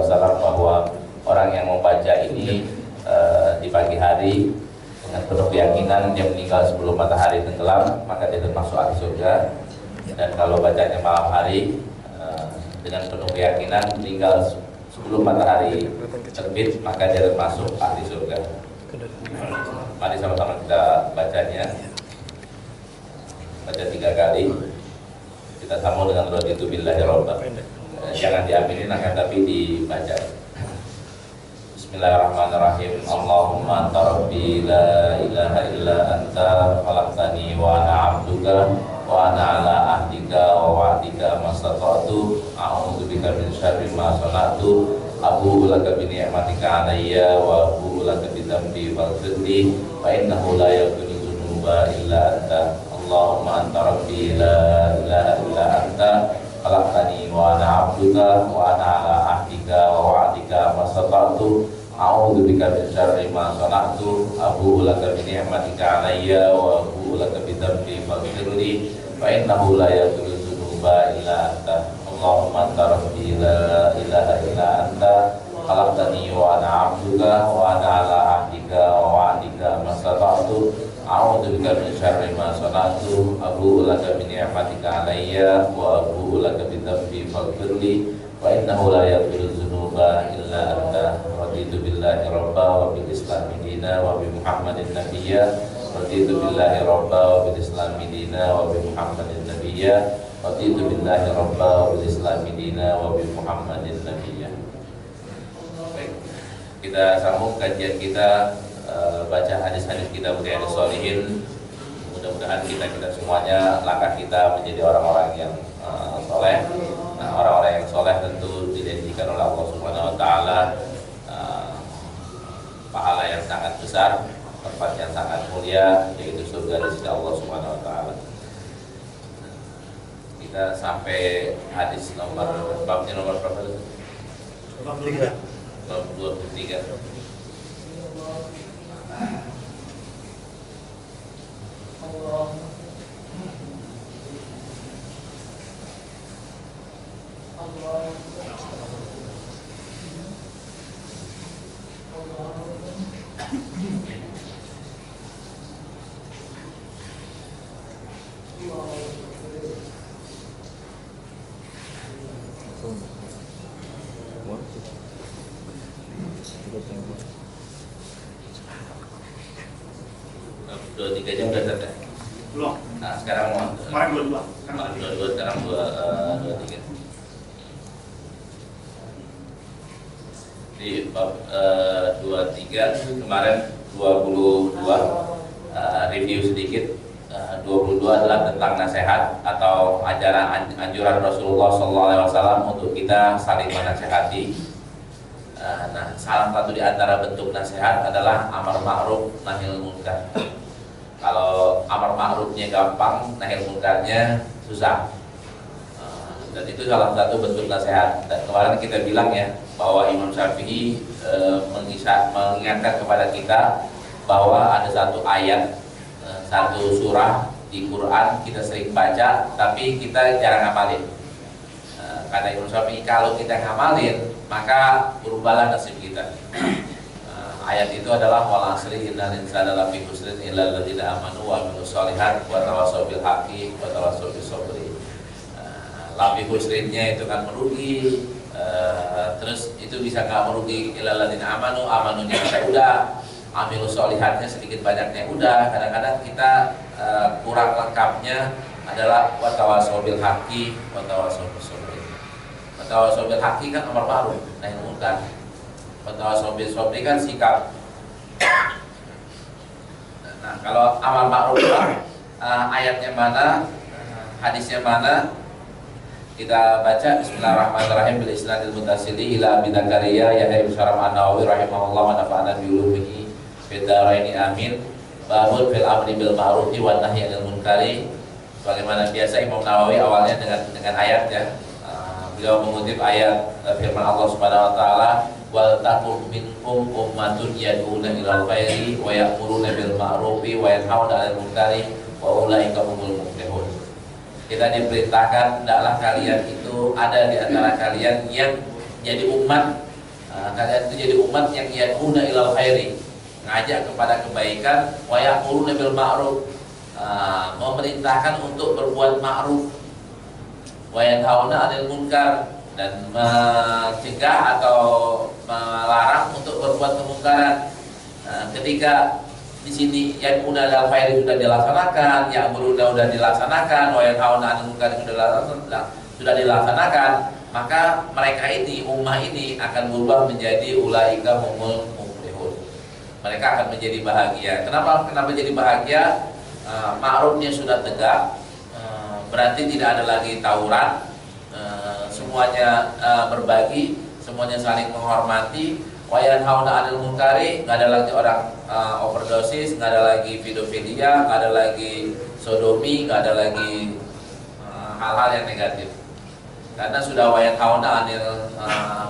Wasallam bahwa orang yang membaca ini di pagi hari dengan penuh keyakinan dia meninggal sebelum matahari tenggelam, maka dia termasuk ahli surga. Dan kalau bacanya malam hari dengan penuh keyakinan meninggal sebelum matahari terbit, maka dia termasuk ahli surga. Mari sama-sama kita bacanya. Baca 3 kali. Kita sambung dengan raditu billahi robba. Jangan diaminin akan tapi dibaca. Bismillahirrahmanirrahim. Allahumma anta rabbi la ilaha illa anta khalaqtani wa ana 'abduka wa ana 'ala ahdika wa wa'dika mastata'tu a'udzubika min syarri ma sana'tu abu'u laka bi ni'matika 'alayya wa abu'u laka bi dhanbi faghfirli fa innahu la yaghfiru dzunuba illa anta. Allahumma anta rabbi la ilaha illa anta khalaqtani wa ana 'abduka wa ana 'ala ahdika wa wa'dika mastata'tu a'udzubika min syarri ma sana'tu abu'u laka bi ni'matika 'alayya wa abu'u laka bi dhanbi faghfirli fa innahu la yaghfiru dzunuba illa anta. Allahumma anta rabbi la ilaha illa anta khalaqtani wa ana 'abduka wa ana 'ala ahdika wa wa'dika mastata'tu a'udzubika min syarri ma sana'tu abu'u laka bi ni'matika 'alayya wa abu'u laka bi dhanbi faghfirli fa innahu la yaghfiru dzunuba illa anta. Raditu billahi rabba wa bil islami dina wa bi Muhammadin nabiyya. Raditu billahi rabba wa bil islami dina wa bi Muhammadin nabiyya. Raditu billahi rabba wa bil islami dina wa bi Muhammadin nabiyya. Baik, kita sambung kajian kita, baca hadis-hadis kita Riyadhus Shalihin. Mudah-mudahan kita semuanya langkah kita menjadi orang-orang yang soleh. Nah, orang-orang yang soleh tentu dijanjikan oleh Allah Subhanahu Wa Taala pahala yang sangat besar, tempat yang sangat mulia, yaitu surga di sisi Allah Subhanahu Wa Taala. Kita sampai hadis babnya nomor berapa? Bab 3. Bab 23. Dua tiga jam udah selesai. Belum. Nah sekarang mau. Kemarin 22. Kemarin 22, sekarang 23. Di bab 23 kemarin 22 review sedikit. 22 adalah tentang nasihat atau ajaran anjuran Rasulullah SAW untuk kita saling menasehati. Nah, salah satu di antara bentuk nasihat adalah amar ma'ruf nahi munkar. Kalau amar ma'rufnya gampang, nahi munkarnya susah. Dan itu salah satu bentuk nasihat. Dan kemarin kita bilang ya bahwa Imam Syafi'i mengingatkan kepada kita bahwa ada satu ayat, satu surah di Quran kita sering baca, tapi kita jarang ngapalin. Kata Imam Syafi'i, kalau kita ngamalin maka berubahlah nasib kita. Ayat itu adalah wal asri innal insana lafi khusrin illa alladziina amanu wa amilus shalihat wa tawassaw bil haqqi wa tawassaw bis sabri. Lafi khusrinnya itu kan merugi. Terus itu bisa nggak merugi illa alladziina amanu, amanunya kita udah, amilus shalihatnya sedikit banyaknya udah. Kadang-kadang kita kurang lengkapnya adalah wa tawassaw bil haqqi wa tawassaw bis sabri. Wa tawassaw bil haqqi kan amar ma'ruf nahi munkar. Tawassaw bis sabri kan sikap. Nah, kalau amar ma'ruf ayatnya mana, hadisnya mana? Kita baca Bismillahirrahmanirrahim bil isnadil muttasili ila Abi Dzakaria Yahya bin Syaram An-Nawawi rahimahullah wa nafa'ana bi ulumihi fid dharaini amin. Babul fil amri bil ma'rufi wan nahyi 'anil munkari. Bagaimana biasa Imam Nawawi awalnya dengan ayat ya. Beliau mengutip ayat firman Allah Subhanahu wa taala wal takum minkum ummatun yad'una ilal khairi wa ya'muruna bil ma'rufi wa yanhauna 'anil munkari wa ulaika humul muflihun. Kita diperintahkan hendaklah kalian itu ada di antara kalian yang jadi umat Kalian itu jadi umat yang yad'una ilal khairi, ngajak kepada kebaikan, wa ya'muruna bil ma'ruf, memerintahkan untuk berbuat ma'ruf, wa yanhauna 'anil munkar, dan mencegah atau melarang untuk berbuat kemungkaran. Ketika di sini yad'una ilal khairi sudah dilaksanakan, ya'muruna sudah dilaksanakan, wa yanhauna 'anil munkar sudah dilaksanakan, maka mereka ini, ummah ini akan berubah menjadi ulaika humul muflihun. Mereka akan menjadi bahagia. Kenapa jadi bahagia? Ma'rufnya sudah tegak, berarti tidak ada lagi tawuran, semuanya berbagi, semuanya saling menghormati. Wa yanhauna 'anil munkari, nggak ada lagi orang overdosis, nggak ada lagi pedofilia, nggak ada lagi sodomi, nggak ada lagi hal-hal yang negatif. Karena sudah wa yanhauna 'anil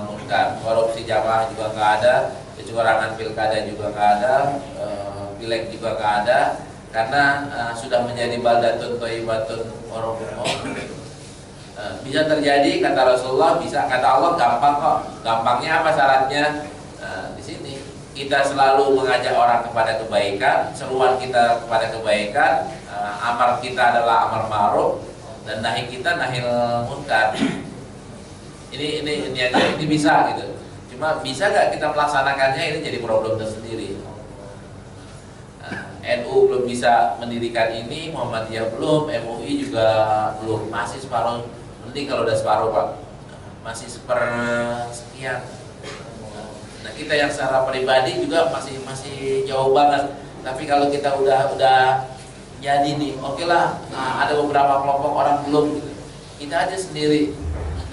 munkar. Korupsi jamaah juga nggak ada, kecurangan pilkada juga nggak ada, pileg juga nggak ada, karena sudah menjadi baldatun thayyibatun warahmatuh. Bisa terjadi kata Rasulullah, bisa kata Allah, gampang kok. Gampangnya apa syaratnya? Di sini kita selalu mengajak orang kepada kebaikan, seruan kita kepada kebaikan, amar kita adalah amar ma'ruf, dan nahi kita nahil munkar. Ini bisa gitu. Cuma bisa nggak kita melaksanakannya, ini jadi problem tersendiri. NU belum bisa mendirikan ini, Muhammadiyah belum, MUI juga belum, masih separuh. Penting kalau udah separuh Pak, masih sepersekian. Nah kita yang secara pribadi juga masih jauh banget. Tapi kalau kita udah jadi nih, oke lah, ada beberapa kelompok orang belum, gitu. Kita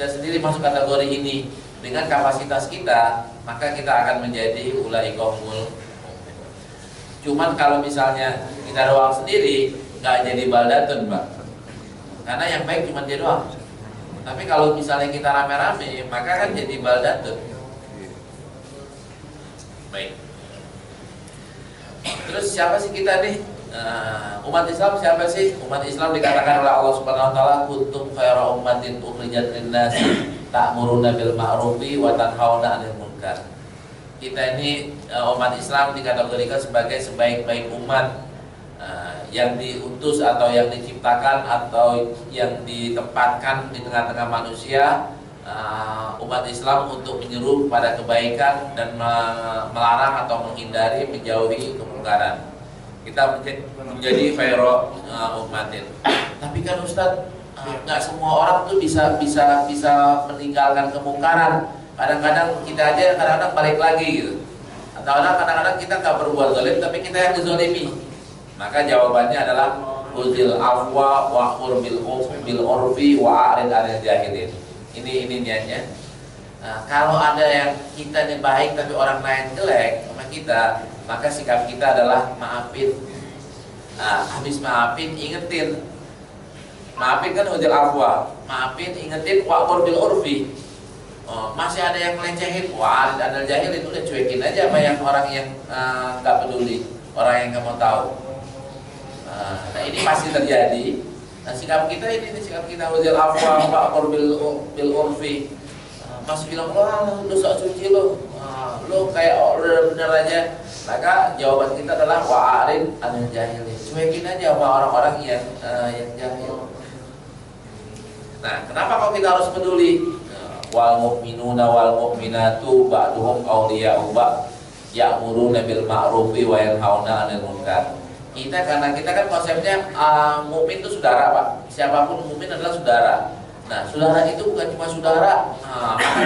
sendiri masuk kategori ini dengan kapasitas kita, maka kita akan menjadi ulaika humul. Cuman kalau misalnya kita doang sendiri, nggak jadi baldatun Pak, karena yang baik cuma dia doang. Tapi kalau misalnya kita rame-rame, maka kan jadi baldatun. Baik. Terus siapa sih kita nih? Umat Islam siapa sih? Umat Islam dikatakan oleh Allah Subhanahu wa taala, kuntum khairu ummatin ukhrijat lin-nas ta'muruna bil ma'rufi wa tanhauna 'anil munkar. Kita ini umat Islam dikategorikan sebagai sebaik-baik umat yang diutus atau yang diciptakan atau yang ditempatkan di tengah-tengah manusia, umat Islam untuk menyeru pada kebaikan dan melarang atau menghindari, menjauhi kemungkaran. Kita menjadi khairu ummatin. Tapi kan Ustaz, nggak semua orang tuh bisa meninggalkan kemungkaran. Kadang-kadang kita aja kadang-kadang balik lagi gitu. Atau kadang-kadang kita nggak berbuat zalim, tapi kita yang dizalimi. Maka jawabannya adalah uzil afwa wa'mur bil urfi wa'arid 'anil jahilin. Ini niatnya. Kalau ada yang kita nih baik tapi orang lain jelek sama kita, maka sikap kita adalah maafin. Habis maafin, ingetin. Maafin kan uzil afwa, maafin, ingetin, wa'mur bil urfi. Masih ada yang melecehin, wa'arid 'anil jahilin, udah cuekin aja sama yang orang yang nggak peduli, orang yang nggak mau tahu. Nah ini pasti terjadi. Nah sikap kita ini sikap kita uzil afwa wa'mur bil urfi. Masih bilang, wah lu sok suci lu kayak udah bener aja. Maka jawaban kita adalah wa'arid 'anil jahilin, cuekin aja sama orang-orang yang jahil. Nah kenapa kok kita harus peduli? Wal mu'minuna wal mu'minatu ba'duhum awliya'u ba'd ya'muruna bil ma'rufi wa yanhauna 'anil munkar. Karena kita kan konsepnya mukmin itu saudara Pak. Siapapun mukmin adalah saudara. Nah, saudara itu bukan cuma saudara,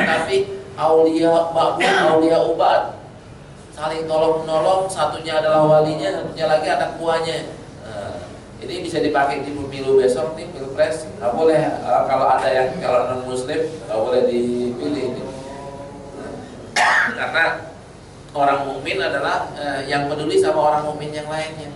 tapi aulia ba'dun aulia ubad. Saling tolong-menolong, satunya adalah walinya, satunya lagi anak buahnya. Ini bisa dipakai di pemilu besok nih, pilpres. Nggak boleh kalau ada yang kalau non muslim nggak boleh dipilih. Karena orang mukmin adalah yang peduli sama orang mukmin yang lainnya.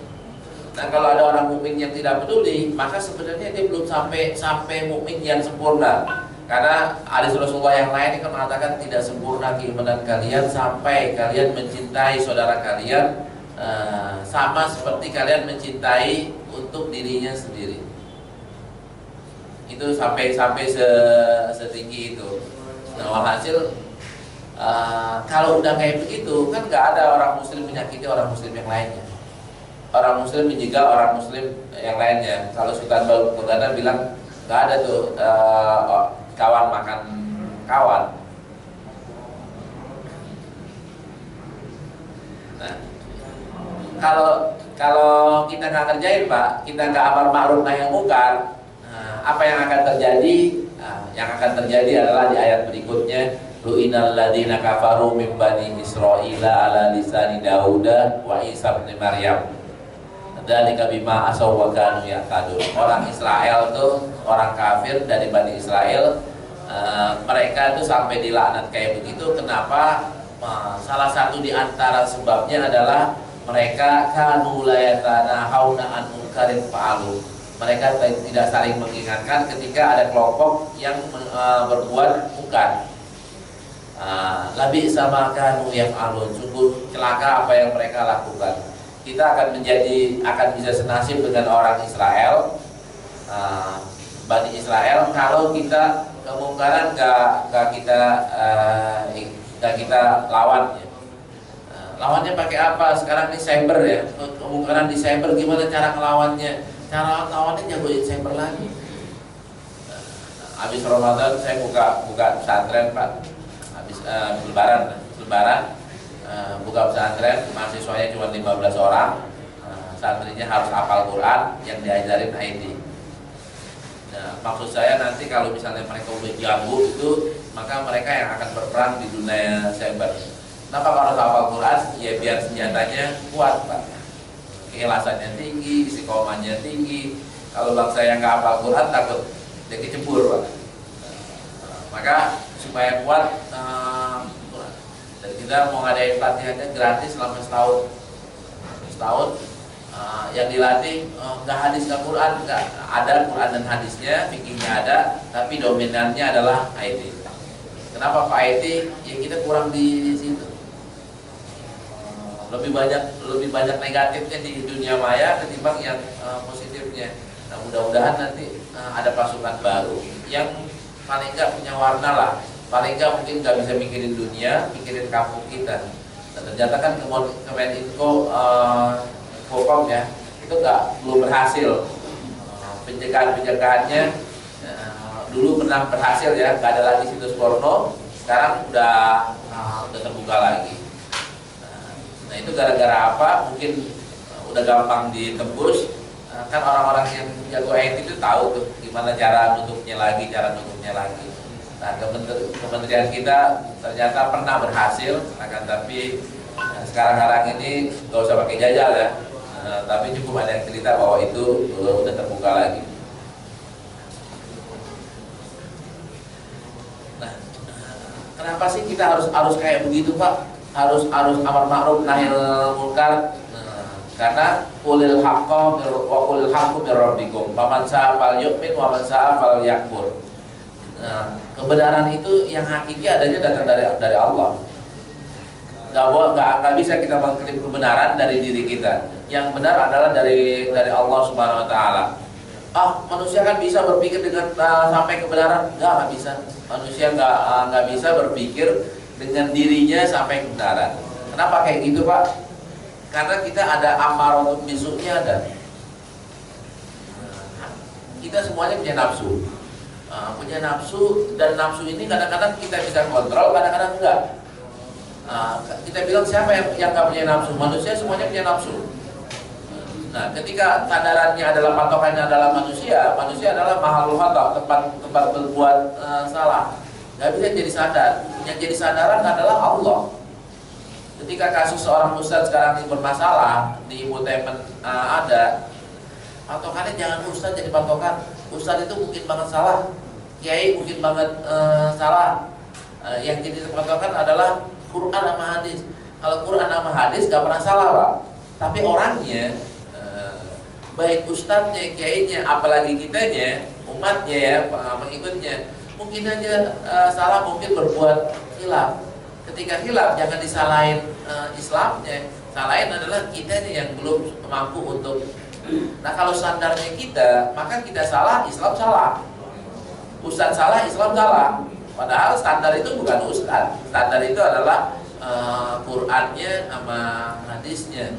Nah kalau ada orang mukmin yang tidak peduli, maka sebenarnya dia belum sampai mukmin yang sempurna. Karena hadis Rasulullah yang lain kan mengatakan tidak sempurna keimanan kalian sampai kalian mencintai saudara kalian sama seperti kalian mencintai untuk dirinya sendiri. Itu sampai setinggi itu. Nah walhasil Kalau udah kayak begitu kan nggak ada orang muslim menyakiti orang muslim yang lainnya, orang muslim menjaga orang muslim yang lainnya. Kalau Sultan Baghdad bilang nggak ada tuh kawan makan kawan. Nah, kalau kita nggak kerjain Pak, kita nggak amar ma'ruf nahi munkar, apa yang akan terjadi? Yang akan terjadi adalah di ayat berikutnya, lu'inal ladzina kafaru min bani Israila ala lisani Dauda wa Isa bin Maryam. Dzalika bima asaw wa kanu ya'tadun. Orang Israel tuh, orang kafir dari Bani Israel, mereka itu sampai dilaknat kayak begitu. Kenapa? Salah satu di antara sebabnya adalah mereka kanu la yatanahawna an munkarin fa'alu. Mereka tidak saling mengingatkan ketika ada kelompok yang berbuat munkar. Labi sama kanu yang alun, sungguh celaka apa yang mereka lakukan. Kita akan bisa senasib dengan orang Israel, Bani Israel, kalau kita kemungkaran gak kita lawan ya. Lawannya pakai apa? Sekarang ini cyber ya, kemungkaran di cyber, gimana cara ngelawannya? Cara lawannya jagoin cyber lagi. Habis Ramadan saya buka pesantren Pak. Habis lebaran buka pesantren, mahasiswanya cuma 15 orang. Santrinya harus hafal Quran, yang diajarin IT. Nah, maksud saya nanti kalau misalnya mereka udah jago itu, maka mereka yang akan berperang di dunia cyber. Kenapa harus hafal Quran? Ya biar senjatanya kuat Pak. Keikhlasannya tinggi, istiqomahnya tinggi. Kalau bangsa yang nggak hafal Quran takut dia kecebur Pak. Maka supaya kuat, dan kita mau ngadain pelatihannya gratis selama setahun. Yang dilatih nggak hadis nggak Quran, nggak ada Quran dan hadisnya, fikihnya ada, tapi dominannya adalah IT. Kenapa Pak IT? Ya kita kurang di situ. Lebih banyak negatifnya di dunia maya ketimbang yang positifnya. Nah, mudah-mudahan nanti ada pasukan baru yang paling nggak punya warna lah, paling nggak mungkin nggak bisa mikirin dunia, mikirin kampung kita. Dan ternyata kan Kemeninfo Popom ya, itu belum berhasil. Pencegahannya dulu pernah berhasil ya, nggak ada lagi situs porno, sekarang udah terbuka lagi. Nah itu gara-gara apa? Mungkin udah gampang ditembus. Kan orang-orang yang jago IT itu tahu tuh gimana cara nutupnya lagi. Nah kementerian kita ternyata pernah berhasil, akan tapi sekarang ini nggak usah pakai jajal ya. Tapi cukup ada yang cerita bahwa itu udah terbuka lagi. Nah, kenapa sih kita harus kayak begitu Pak? Harus amar ma'ruf nahi munkar. Karena qulil haqqo wa qulil haqqu mir rabbikum. Faman sa'a falyu'min wa man sa'a falyakfur. Kebenaran itu yang hakiki adanya datang dari Allah. Gak bisa kita mengklaim kebenaran dari diri kita. Yang benar adalah dari Allah Subhanahu Wa Taala. Manusia kan bisa berpikir dengan sampai kebenaran? Nggak bisa. Manusia nggak bisa berpikir dengan dirinya sampai kebenaran. Kenapa kayak gitu Pak? Karena kita ada amaratul bisuknya ada. Kita semuanya punya nafsu. Punya nafsu, dan nafsu ini kadang-kadang kita bisa kontrol, kadang-kadang enggak. Kita bilang siapa yang nggak punya nafsu? Manusia semuanya punya nafsu. Nah, ketika sadarannya adalah patokannya adalah manusia adalah mahalul khata, tempat berbuat salah. Nggak bisa jadi sadar. Yang jadi sadaran adalah Allah. Ketika kasus seorang ustadz sekarang ini bermasalah di infotainment ada, patokannya jangan ustadz jadi patokan. Ustadz itu mungkin banget salah, kiai mungkin banget salah. Yang jadi patokan adalah Quran sama hadis. Kalau Quran sama hadis gak pernah salah Pak. Tapi orangnya, baik ustadznya, kiainya, apalagi kitanya, umatnya ya, pengikutnya, mungkin aja salah, mungkin berbuat khilaf. Ketika khilaf jangan disalahin Islamnya, salahin adalah kitanya yang belum mampu untuk. Nah kalau standarnya kita, maka kita salah, Islam salah. Ustadz salah, Islam salah. Padahal standar itu bukan ustaz. Standar itu adalah Qurannya sama hadisnya.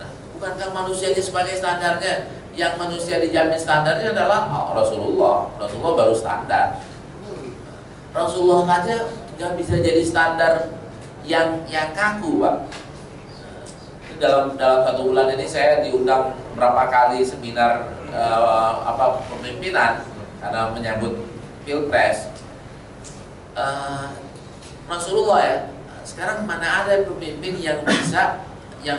Nah, bukankah manusianya sebagai standarnya? Yang manusia dijamin standarnya adalah Rasulullah. Rasulullah baru standar. Rasulullah aja nggak bisa jadi standar yang kaku, Pak. Dalam satu bulan ini saya diundang berapa kali seminar pemimpinan karena menyambut Pilpres. Rasulullah ya. Sekarang mana ada pemimpin yang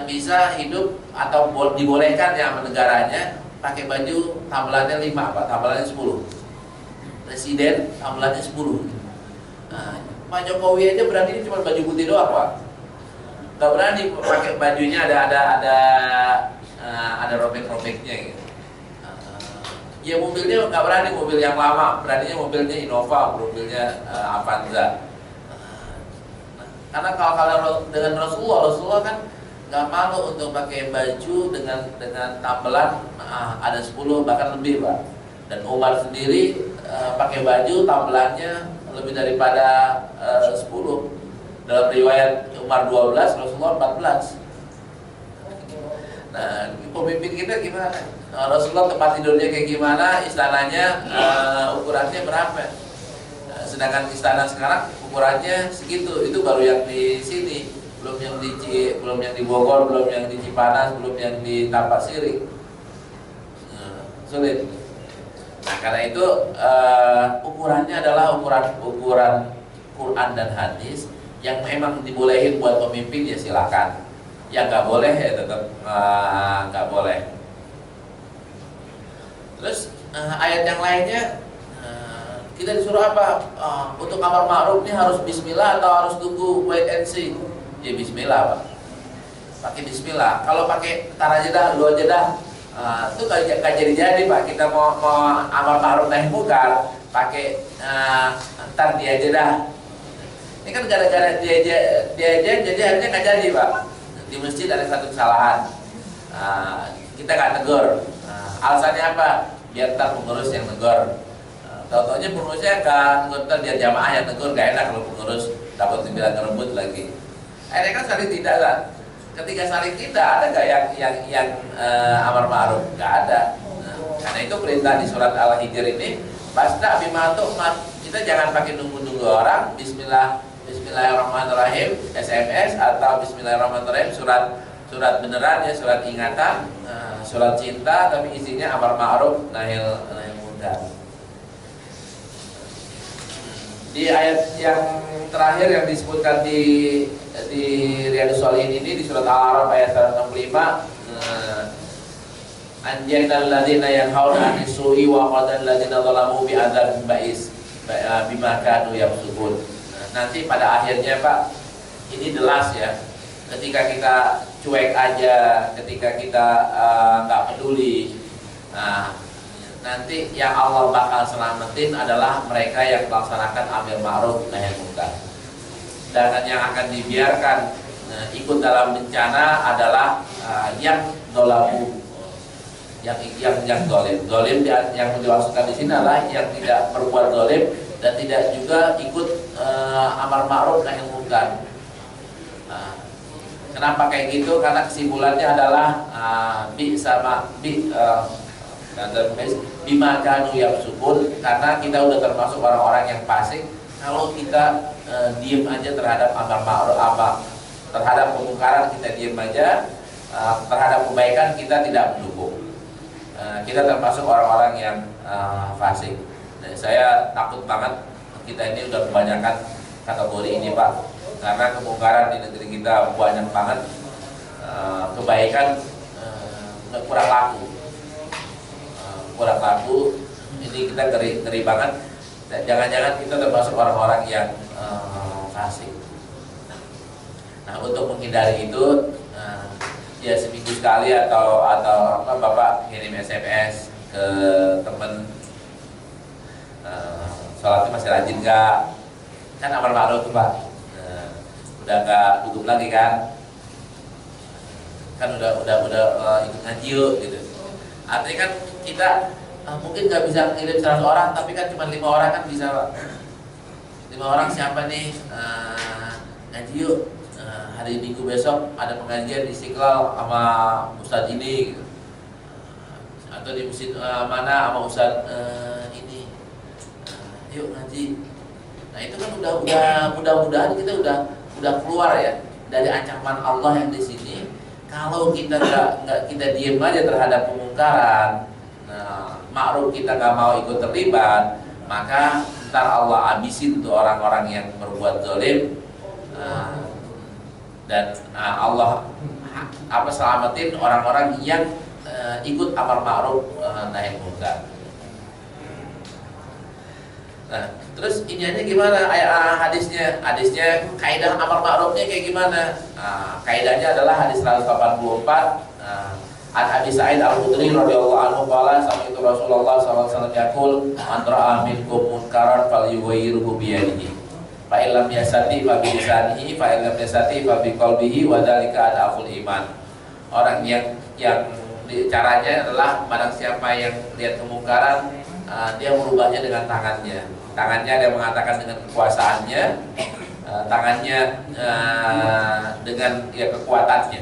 bisa hidup atau dibolehkan ya sama negaranya pakai baju tambelannya 5, Pak, tambelannya 10. Presiden tambelannya 10. Nah, Pak Jokowi aja berani cuma baju putih doang, Pak. Gak berani pakai bajunya ada robek-robeknya gitu. Ya mobilnya nggak berani mobil yang lama, beraninya mobilnya Innova, mobilnya Avanza. Karena kalau dengan Rasulullah kan nggak malu untuk pakai baju dengan tambelan ada 10 bahkan lebih, Pak. Dan Umar sendiri pakai baju tambelannya lebih daripada 10. Dalam riwayat Umar 12, Rasulullah 14. Nah, pemimpin kita gimana? Rasulullah tempat tidurnya kayak gimana? Istananya ukurannya berapa? Sedangkan istana sekarang ukurannya segitu. Itu baru yang di sini, belum yang di Bogor, belum yang di Cipanas, belum yang di Tapak Siri. Sulit. Nah, karena itu ukurannya adalah ukuran Quran dan hadis. Yang memang dibolehin buat pemimpin ya silakan. Yang nggak boleh ya tetap nggak boleh. Terus ayat yang lainnya kita disuruh apa? Untuk amar ma'ruf ini harus bismillah atau harus tunggu wait and see? Ya bismillah, Pak. Pakai bismillah. Kalau pakai tar aja dah, lu aja dah. Itu gak jadi Pak. Kita mau amar ma'ruf nahi munkar pakai ntar dia aja dah. Ini kan gara-gara dia aja jadi akhirnya nggak jadi, Pak. Di masjid ada satu kesalahan, kita nggak tegur. Alasannya apa? Biar ntar pengurus yang tegur. Tahu-taunya pengurusnya kan ntar dia jamaah yang tegur, nggak enak kalau pengurus dapat dibilang ngerebut lagi. Akhirnya kan saling tidak kan? Ketika saling tidak ada nggak yang amar ma'ruf? Nggak ada. Karena itu perintah di surat Al-Hijr ini, Basta bimantuk kita jangan pakai nunggu-nunggu orang. Bismillahirrahmanirrahim SMS atau Bismillahirrahmanirrahim surat beneran ya, surat ingatan, surat cinta, tapi isinya amar ma'ruf nahi munkar. Di ayat yang terakhir yang disebutkan di Riyadhus Shalihin ini di surat Al-A'raf ayat 165, anjaynal ladzina yanhauna 'anil su'i wa qadal ladzina zalamu bi'adzabin ba'is bima kanu yafsukun. Nanti pada akhirnya, Pak, ini jelas ya. Ketika kita cuek aja, ketika kita nggak peduli, nah nanti yang Allah bakal selamatin adalah mereka yang melaksanakan amar ma'ruf nahi munkar. Dan yang akan dibiarkan ikut dalam bencana adalah yang dolamu, yang dolim yang dimaksudkan di sini adalah yang tidak berbuat dolim dan tidak juga ikut amar ma'ruf nahi munkar. Kenapa kayak gitu? Karena kesimpulannya adalah bima kanu yafsukun, karena kita udah termasuk orang-orang yang fasik. Kalau kita diem aja terhadap amar ma'ruf, terhadap kemungkaran kita diem aja, terhadap kebaikan kita tidak mendukung. Kita termasuk orang-orang yang fasik. Dan saya takut banget kita ini udah kebanyakan kategori ini, Pak, karena kemungkaran di negeri kita banyak banget, kebaikan kurang laku. Ini kita ngeri banget. Dan jangan-jangan kita termasuk orang-orang yang fasik. Nah, untuk menghindari itu, ya seminggu sekali atau Bapak kirim SMS ke teman, sholatnya masih rajin nggak? Kan amar ma'ruf tuh, Pak. Udah nggak duduk lagi kan? Kan udah ikut ngaji yuk, gitu. Artinya kan kita mungkin nggak bisa ngirim 100 orang, tapi kan cuma 5 orang kan bisa, Pak. 5 orang siapa nih? Ngaji yuk. Hari Minggu besok ada pengajian di Istiqlal sama Ustadz ini gitu. Atau di masjid mana sama Ustadz ini. Yuk ngaji. Nah itu kan mudah-mudahan kita udah keluar ya dari ancaman Allah yang di sini. Kalau kita nggak kita diem aja terhadap kemungkaran, ma'ruf kita nggak mau ikut terlibat, maka ntar Allah habisin tuh orang-orang yang berbuat zalim. Dan Allah selamatin orang-orang yang ikut amar ma'ruf nahi munkar. Nah, terus iniannya gimana? Hadisnya kaidah amar ma'rufnya kayak gimana? Kaidahnya adalah hadis 184. An Abi Sa'id Al-Khudri radhiyallahu anhu qala sami'tu Rasulullah sallallahu alaihi wasallam yaqul man ra'a minkum munkaran falyughayyirhu bi yadihi. Fa illam yastati fa bi lisanihi, fa illam yastati fa bi qalbihi wa dzalika adaful iman. Orang yang caranya adalah barang siapa yang lihat kemungkaran, dia merubahnya dengan tangannya. Tangannya dia mengatakan dengan kekuasaannya, tangannya dengan kekuatannya.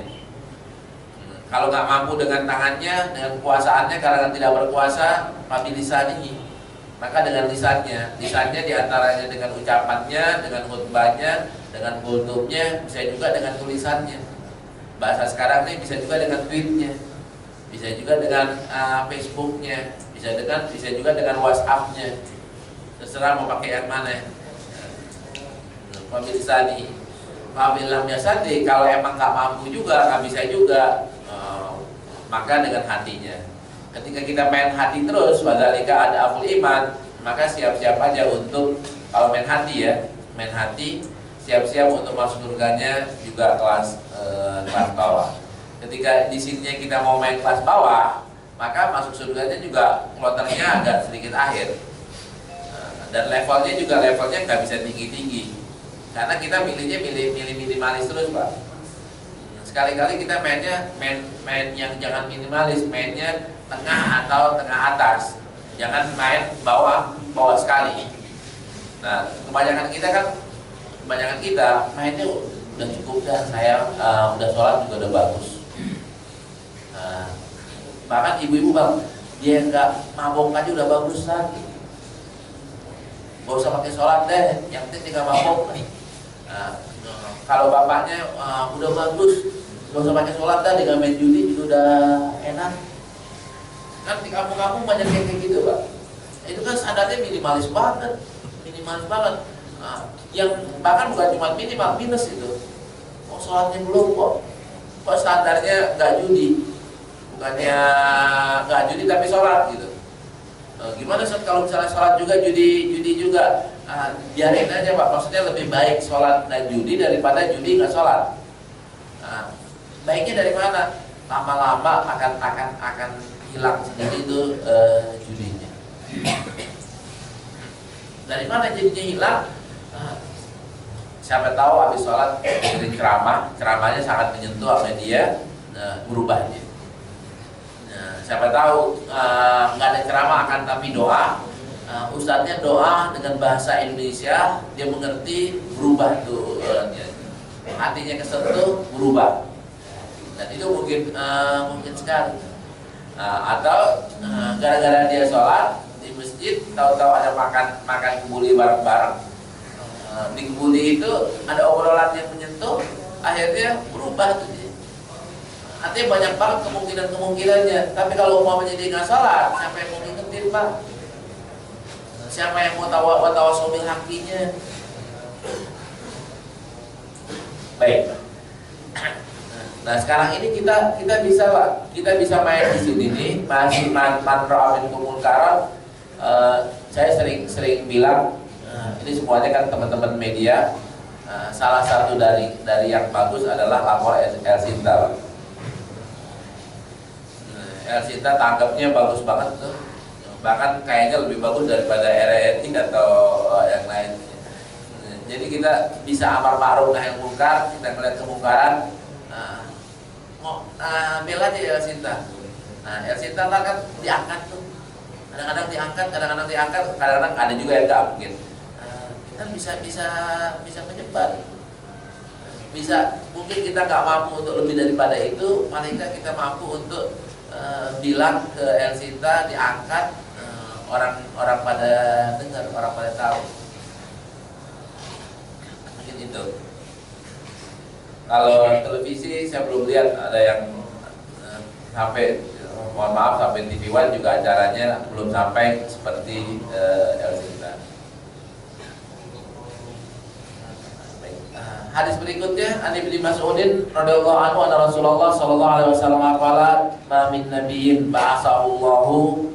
Kalau nggak mampu dengan tangannya, dengan kekuasaannya karena tidak berkuasa, fa bi lisanihi, maka dengan lisannya diantaranya dengan ucapannya, dengan khutbahnya, dengan kultumnya, bisa juga dengan tulisannya. Bahasa sekarang ini bisa juga dengan tweetnya, bisa juga dengan Facebooknya, bisa juga dengan WhatsAppnya. Terserah mau pakai yang mana. Pemilisani, pemilam biasanya kalau emang nggak mampu juga, nggak bisa juga, maka dengan hatinya. Ketika kita main hati terus, wadzalika adaful iman, maka siap-siap aja untuk kalau main hati, siap-siap untuk masuk surganya juga kelas bawah. Ketika di sininya kita mau main kelas bawah, maka masuk surganya juga kloternya agak sedikit akhir. Dan levelnya nggak bisa tinggi-tinggi, karena kita milih minimalis terus, Pak. Sekali-kali kita main yang jangan minimalis, mainnya tengah atau tengah atas, jangan main bawah sekali. Nah, kebanyakan kita mainnya udah cukup dah, saya udah sholat juga udah bagus. Bahkan ibu-ibu bang, dia nggak mabok aja udah bagus lagi. Gak usah pakai sholat deh, yang penting tinggal mabok nih. Kalau bapaknya udah bagus, gak usah pakai sholat dah, dengan main judi juga udah enak. Kan di kampung-kampung banyak yang kayak gitu, Pak. Itu kan standarnya minimalis banget. Yang bahkan bukan cuma minimal, minus itu. Oh, sholatnya belum kok standarnya nggak judi, bukannya nggak judi tapi sholat gitu. Gimana kalau misalnya sholat juga judi juga, biarin aja, Pak. Maksudnya lebih baik sholat dan judi daripada judi nggak sholat. Baiknya dari mana? Lama-lama akan hilang sendiri itu judinya. Dari mana jadinya hilang? Siapa tahu habis sholat dari ceramahnya sangat menyentuh sama dia, berubah dia. Siapa tahu nggak ada ceramah akan tapi doa, ustadznya doa dengan bahasa Indonesia, dia mengerti, berubah tuh, hatinya kesentuh, berubah. Dan itu mungkin sekali. Atau gara-gara dia sholat di masjid, tahu-tahu ada makan kebuli bareng-bareng. Di kebuli itu ada obrolan yang menyentuh, akhirnya berubah tuh dia. Artinya banyak banget kemungkinannya. Tapi kalau umpamanya dia nggak sholat, siapa yang mau ngingetin, Pak? Siapa yang mau tawa sobil hakinya? Baik. Nah sekarang ini kita bisa, Pak, kita bisa main di sini nih, masih mantra min kumulkaran. Saya sering bilang, ini semuanya kan teman-teman media. Salah satu dari yang bagus adalah lapor El Sinta. El Sinta tanggapnya bagus banget tuh, bahkan kayaknya lebih bagus daripada RRI atau yang lain. Jadi kita bisa amar ma'ruf nahi munkar, kita melihat kemungkaran, bela aja El Sinta. El Sinta kan diangkat tuh, kadang-kadang diangkat, kadang-kadang ada juga yang nggak mungkin. kan bisa menyebar. Bisa, mungkin kita nggak mampu untuk lebih daripada itu, paling nggak kita mampu untuk bilang ke El Sinta, diangkat, orang pada dengar, orang pada tahu. Mungkin itu. Kalau televisi saya belum lihat ada yang sampai, mohon maaf, sampai TV One juga acaranya belum sampai seperti El Sinta. Hadis berikutnya, An Ibnu Mas'udin radhiyallahu anhu anna Rasulullah sallallahu alaihi wasallam qala ma min nabiyyin ba'athahu Allahu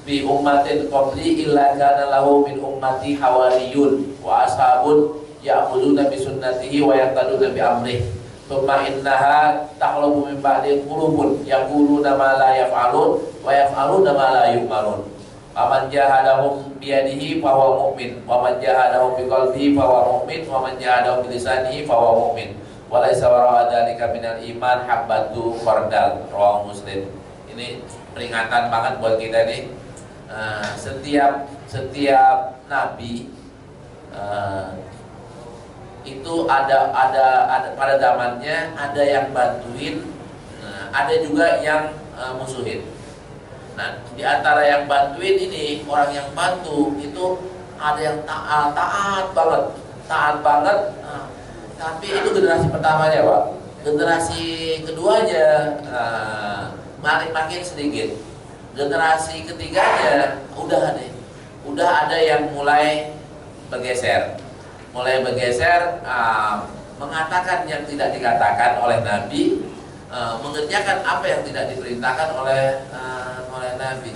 fi ummatin qabli illa kana lahu min ummati hawariyun wa ashabun ya'khuduna bi sunnatihi wa yaqtaduna bi amrihi thumma innaha takhlubu min ba'di qulubun yaquluna ma la yaf'alun wa yaf'aluna ma la yu'marun. Waman jahadahum biyadihi fahuwa mu'min, waman jahadahum biqalbihi fahuwa mu'min, waman jahadahum bilisanihi fahuwa mu'min. Walaysa wara'a dzalika minal iman habbatu khardal. Rawahu Muslim. Ini peringatan banget buat kita nih. Setiap nabi itu ada pada zamannya ada yang bantuin, ada juga yang musuhin. Nah, di antara yang bantuin ini, orang yang bantu itu ada yang taat banget. Nah, tapi itu generasi pertamanya, Pak. Generasi keduanya makin sedikit. Generasi ketiganya udah ada yang mulai bergeser, mengatakan yang tidak dikatakan oleh Nabi, mengerjakan apa yang tidak diperintahkan oleh Nabi.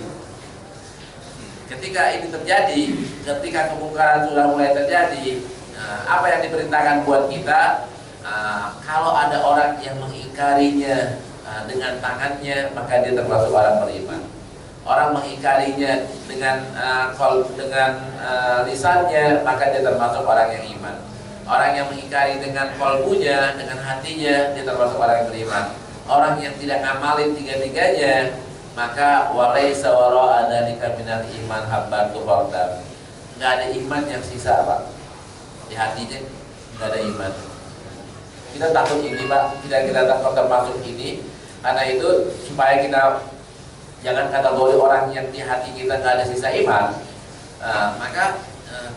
Ketika ini terjadi, ketika kemungkaran sudah mulai terjadi, apa yang diperintahkan buat kita? Kalau ada orang yang mengingkarinya dengan tangannya, maka dia termasuk orang beriman. Orang mengingkarinya dengan lisannya, maka dia termasuk orang yang iman. Orang yang mengingkari dengan kolbunya, dengan hatinya, dia termasuk orang yang beriman. Orang yang tidak ngamalin tiga-tiganya, maka walaysa wara'a dzalika minal iman habbatu khardal. Enggak ada iman yang sisa, Pak. Di hatinya enggak ada iman. Kita takut ini, Pak. Kita takut termasuk ini. Karena itu supaya kita jangan kategori orang yang di hati kita enggak ada sisa iman, maka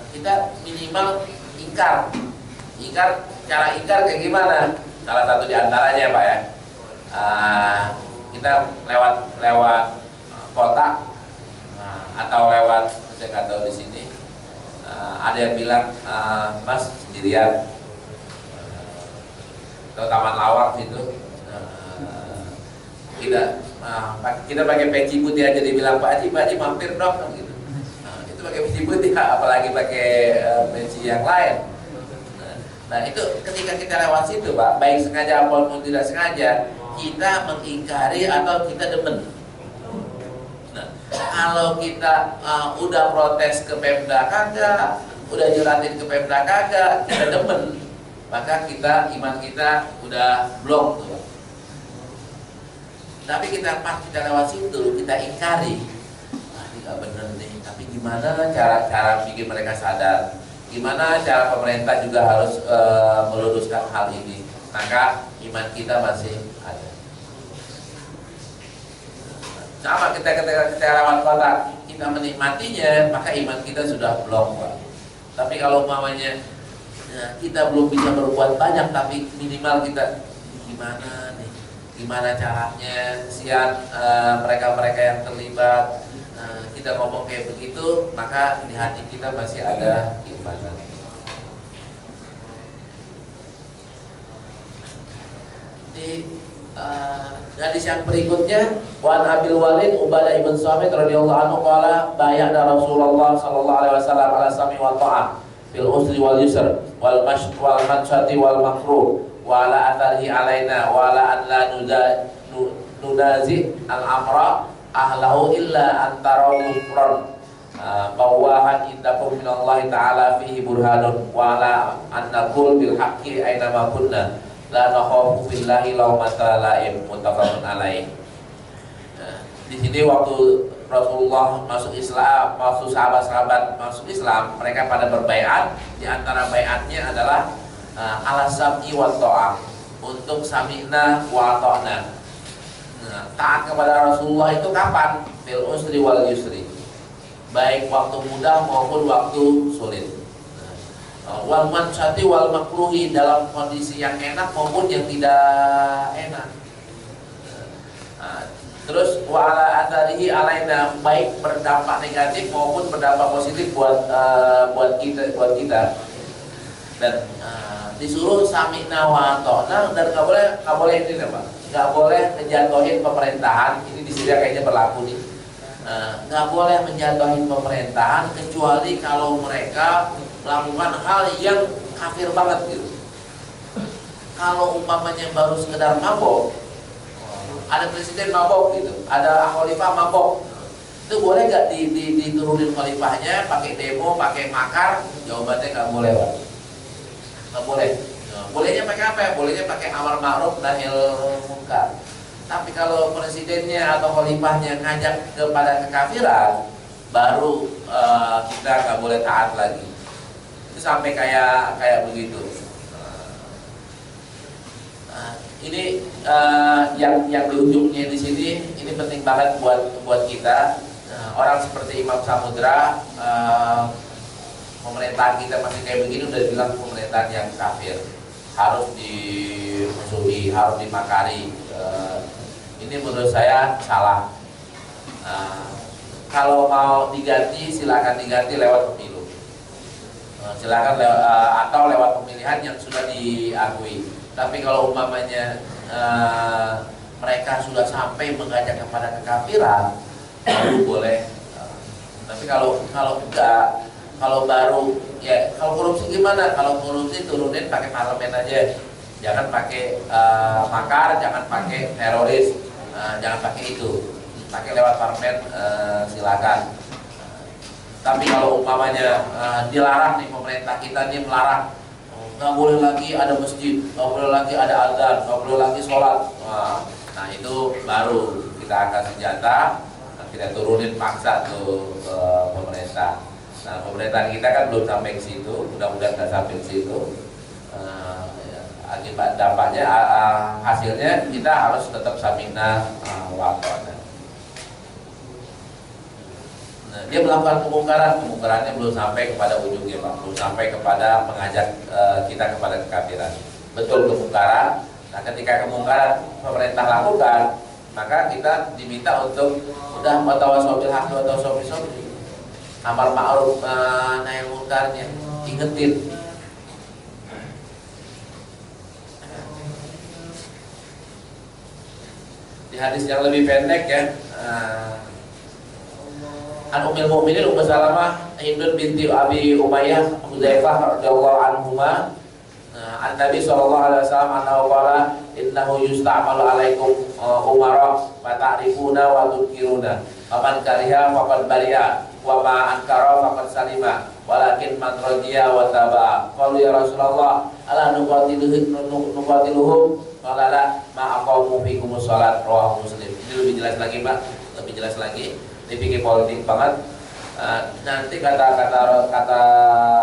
kita minimal ingkar. Cara ingkar kayak gimana? Salah satu di antaranya, Pak, ya. Kita lewat kota atau lewat, saya nggak tahu di sini, ada yang bilang, Mas sendirian, atau Taman Lawak situ, kita pakai peci putih aja dibilang Pak Haji mampir dong, gitu. Itu pakai peci putih, apalagi pakai peci yang lain. Nah, itu ketika kita lewat situ, Pak, baik sengaja maupun tidak sengaja, kita mengingkari atau kita demen. Nah, kalau kita udah protes ke Pemda kagak, udah nyeratin ke Pemda kagak, kita demen, maka iman kita udah blok tuh. Tapi pas kita lewat situ, kita ingkari, ini gak bener nih. Tapi gimana cara bikin mereka sadar? Gimana cara pemerintah juga harus meluruskan hal ini? Maka iman kita masih ada. Sama kita lewat kota, kita menikmatinya, maka iman kita sudah blok, Pak. Tapi kalau umpamanya kita belum bisa berbuat banyak, tapi minimal kita gimana caranya, kesian mereka-mereka yang terlibat, kita ngomong kayak begitu, maka di hati kita masih ada keimanan. Di hadis yang berikutnya, Wan Abil Walid Ubadah ibn Samit radhiyallahu anhu qala bay'ana Rasulullah sallallahu alaihi wasallam ala sami wa ta'ah fil usri wal yusr wal mansyati wal makruh wa ala atharihi alaina wa ala an la nudazi al amra ahlahu illa antara kufran bawahan indakum minallahi ta'ala fihi burhanun wa ala an naqul bil haqqi aina ma kunna la nakhafu billahi laumata laim, muttafaqun alaih. Di sini waktu Rasulullah masuk Islam, waktu sahabat-sahabat masuk Islam, mereka pada berbaiat. Di antara baiatnya adalah ala sam'i wa ta'ah, untuk sami'na wa ta'na. Nah, taat kepada Rasulullah itu kapan? Fil usri wal yusri, baik waktu mudah maupun waktu sulit. Wal mansati wal makruhi, dalam kondisi yang enak maupun yang tidak enak. Terus wa ala atharihi alaina, baik berdampak negatif maupun berdampak positif buat kita. Dan disuruh sami'na wa ta'na, dan nggak boleh ini apa? Nggak boleh menjatuhin pemerintahan. Ini di Syria kayaknya berlaku nih. Nggak boleh menjatuhin pemerintahan kecuali kalau mereka melakukan hal yang kafir banget gitu. Kalau umpamanya baru sekedar mabok, ada presiden mabok gitu, ada khalifah mabok, itu boleh nggak diturunin khalifahnya, pakai demo, pakai makar? Jawabannya nggak boleh, Pak. Nggak boleh. Bolehnya pakai apa ya? Bolehnya pakai amar ma'ruf nahi munkar. Tapi kalau presidennya atau khalifahnya ngajak kepada kekafiran, baru kita nggak boleh taat lagi. Itu sampai kayak begitu. Ini yang di ujungnya di sini, ini penting banget buat kita. Orang seperti Imam Samudra, pemerintahan kita masih kayak begini udah bilang pemerintahan yang kafir, harus dimusuhi, harus dimakari. Ini menurut saya salah. Kalau mau diganti, silakan diganti lewat pemilu. Silakan atau lewat pemilihan yang sudah diakui. Tapi kalau umpamanya mereka sudah sampai mengajak kepada kekafiran, baru boleh. Tapi kalau enggak, kalau baru ya, kalau korupsi gimana? Kalau korupsi turunin pakai parlemen aja, jangan pakai makar, jangan pakai teroris, jangan pakai itu, pakai lewat parlemen silakan. Tapi kalau umpamanya dilarang nih, pemerintah kita nih melarang, nggak boleh lagi ada masjid, nggak boleh lagi ada azan, nggak boleh lagi sholat. Nah itu baru kita angkat senjata, kita turunin paksa tuh ke pemerintah. Nah pemerintahan kita kan belum sampai ke situ, mudah-mudahan nggak sampai ke situ. Akibat dampaknya, hasilnya kita harus tetap sami'na wa ta'na. Dia melakukan kemungkarannya belum sampai kepada ujungnya, Pak. Belum sampai kepada mengajak kita kepada kekafiran. Betul kemungkaran. Nah, ketika kemungkaran pemerintah lakukan, maka kita diminta untuk udah watawasau bil haqqi watawasau bis sabr. Amar ma'ruf nahi munkarnya ingetin. Di hadis yang lebih pendek ya, An Ummul Mukminin Ummu Salamah Hindun binti Abi Umayyah Hudzaifah radhiyallahu anhuma, an Nabi sallallahu alaihi wasallam annahu qala innahu yusta'malu alaikum umara fa ta'rifuna wa tunkiruna faman kariha faqad bari'a wa ma ankara faqad salima walakin man radiya wa taba'a. Qalu ya Rasulullah ala nuqatiluhum qala la ma aqamu fikumus shalat, rawahu Muslim. Ini lebih jelas lagi, Pak, lebih jelas lagi. Ini pikir politik banget. Nanti kata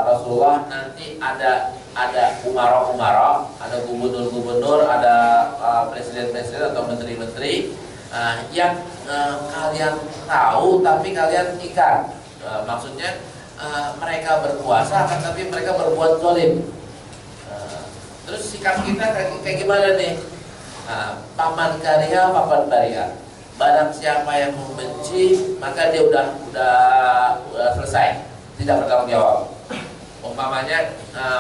Rasulullah, nanti ada umara, ada gubernur-gubernur, ada presiden-presiden atau menteri-menteri yang kalian tahu tapi kalian ingkar. Maksudnya mereka berkuasa tapi mereka berbuat zalim. Terus sikap kita kayak gimana nih? Paman karya, papan baria. Barang siapa yang membenci, maka dia udah selesai, tidak bertanggung jawab. Umpamanya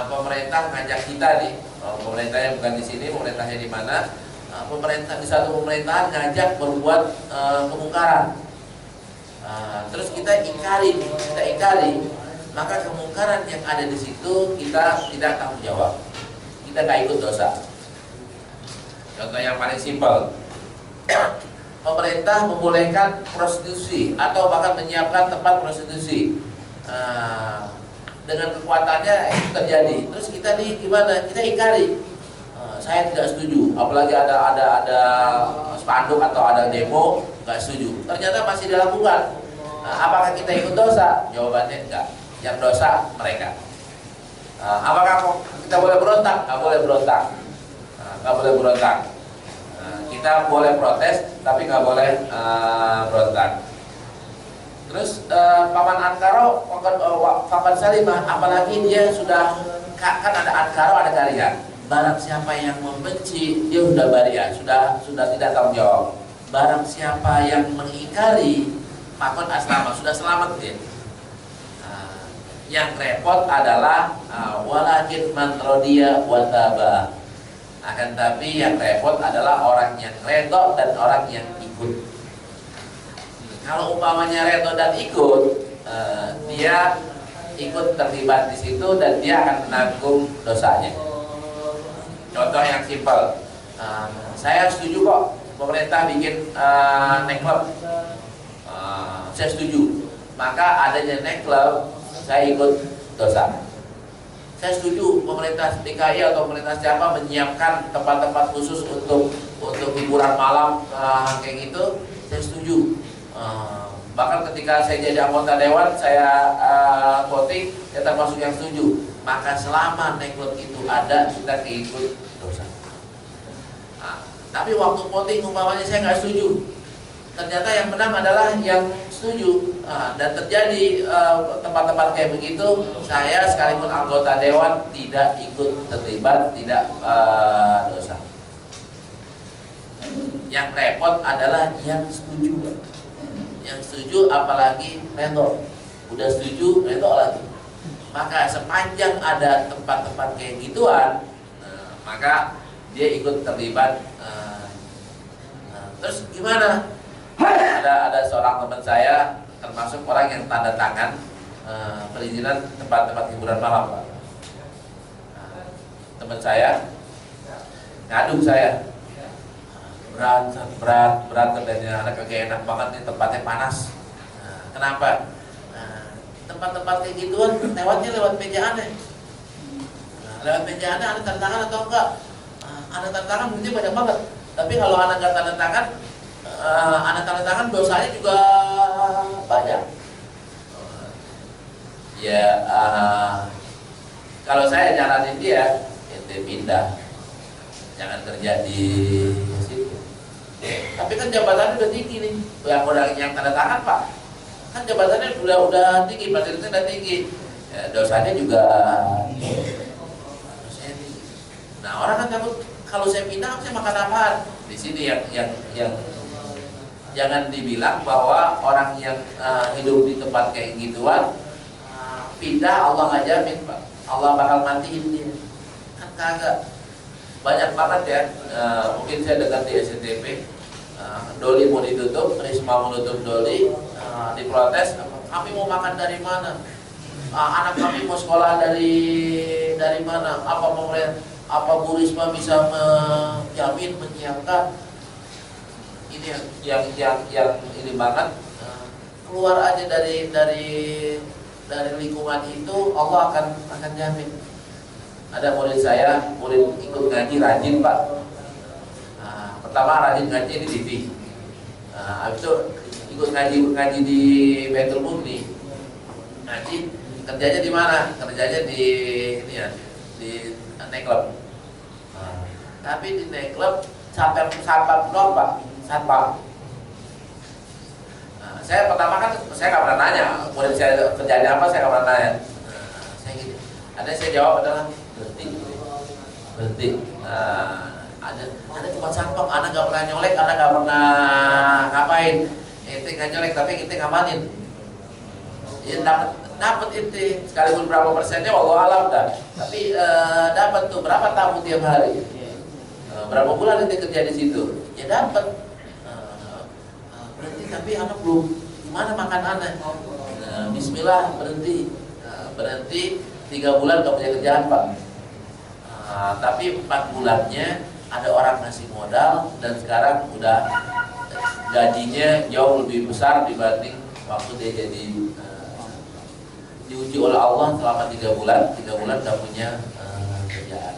pemerintah ngajak kita nih, pemerintahnya bukan di sini, pemerintahnya di mana? Pemerintah di satu pemerintahan ngajak berbuat kemungkaran. Terus kita ingkari, maka kemungkaran yang ada di situ kita tidak tanggung jawab, kita nggak ikut dosa. Contoh yang paling simpel. Pemerintah membolehkan prostitusi atau bahkan menyiapkan tempat prostitusi, dengan kekuatannya itu terjadi. Terus kita nih gimana? Kita ingkari. Saya tidak setuju. Apalagi ada spanduk atau ada demo, nggak setuju. Ternyata masih dilakukan. Nah, apakah kita ikut dosa? Jawabannya enggak. Yang dosa mereka. Apakah kita boleh berontak? Nggak boleh berontak. Nggak boleh berontak. Kita boleh protes, tapi nggak boleh berontak. Terus paman Ankaro, paman Salimah, apalagi dia sudah kan ada Ankaro, ada Karya. Barang siapa yang membenci, dia sudah baria, sudah tidak tanggung jawab. Barang siapa yang mengingkari, makon aslama, sudah selamat dia. Yang repot adalah walakin man radiya wa taba. Akan tapi yang repot adalah orang yang redo dan orang yang ikut. Kalau umpamanya redo dan ikut, dia ikut terlibat di situ dan dia akan menanggung dosanya. Contoh yang simpel, saya setuju kok pemerintah bikin night club, saya setuju. Maka adanya night club, saya ikut dosa. Saya setuju pemerintah DKI atau pemerintah siapa menyiapkan tempat-tempat khusus untuk hiburan malam kayak gitu, saya setuju. Bahkan ketika saya jadi anggota dewan, saya voting, saya termasuk yang setuju. Maka selama network itu ada, kita ikut dosa. Tapi waktu voting umpamanya saya nggak setuju, ternyata yang menang adalah yang setuju. Dan terjadi tempat-tempat kayak begitu, saya sekalipun anggota dewan tidak ikut terlibat, tidak dosa. Yang repot adalah yang setuju. Yang setuju apalagi redo, udah setuju redo lagi. Maka sepanjang ada tempat-tempat kayak gituan, maka dia ikut terlibat. Terus gimana? Ada seorang teman saya, termasuk orang yang tanda tangan perizinan tempat-tempat hiburan malam, Pak. Teman saya ngadu saya, berat katanya, anak kagak enak banget nih, tempatnya panas. Kenapa? Tempat-tempat kayak gituan lewatnya lewat meja aneh. Lewat meja aneh ada tanda tangan atau enggak? Ada tanda tangan mungkin banyak banget. Tapi kalau anak nggak tanda tangan, anak tanda tangan dosanya juga banyak. Ya, kalau saya nyaranin dia, ente pindah, jangan kerja di situ. Tapi kan jabatannya udah tinggi nih, yang tanda tangan Pak. Kan jabatannya udah tinggi, fasilitasnya udah tinggi, ya, dosanya juga tinggi. Nah orang kan takut, kalau saya pindah saya makan apaan? Di sini yang jangan dibilang bahwa orang yang hidup di tempat kayak gituan pindah Allah nggak jamin Pak, Allah bakal matiin dia. Kan kagak. Banyak banget ya, mungkin saya dengar di SCTV, Doli mau ditutup, Risma mau tutup Doli, diprotes, kami mau makan dari mana? Anak kami mau sekolah dari mana? Apa Bu Risma bisa menjamin, menyiapkan? Ini yang ini banget, keluar aja dari lingkungan itu, Allah akan jamin. Ada murid saya, murid ikut ngaji rajin Pak. Pertama rajin ngaji di TV. Habis itu ikut ngaji di Baitul Mukni. Ngaji kerjanya di mana? Kerjanya di ini ya, di night club. Tapi di night club satpam doang Pak, satpam. Saya pertama kan saya nggak pernah nanya murid saya kerjanya apa, saya nggak pernah nanya. Saya gini, ada saya jawab adalah berhenti. Ada cuma satpam, anak nggak pernah nyolek, anak nggak pernah ngapain. Ente nggak nyolek tapi ente ngamanin. Ya dapat ente sekalipun berapa persennya wallahu alam dah. Tapi dapat tuh berapa tamu tiap hari. Berapa bulan ente kerja di situ? Ya dapat. Berhenti tapi anak belum gimana makan anak. Bismillah berhenti 3 bulan nggak punya kerjaan Pak. Tapi 4 bulannya ada orang ngasih modal dan sekarang udah gajinya jauh lebih besar dibanding waktu dia jadi diuji oleh Allah selama 3 bulan udah punya kerjaan.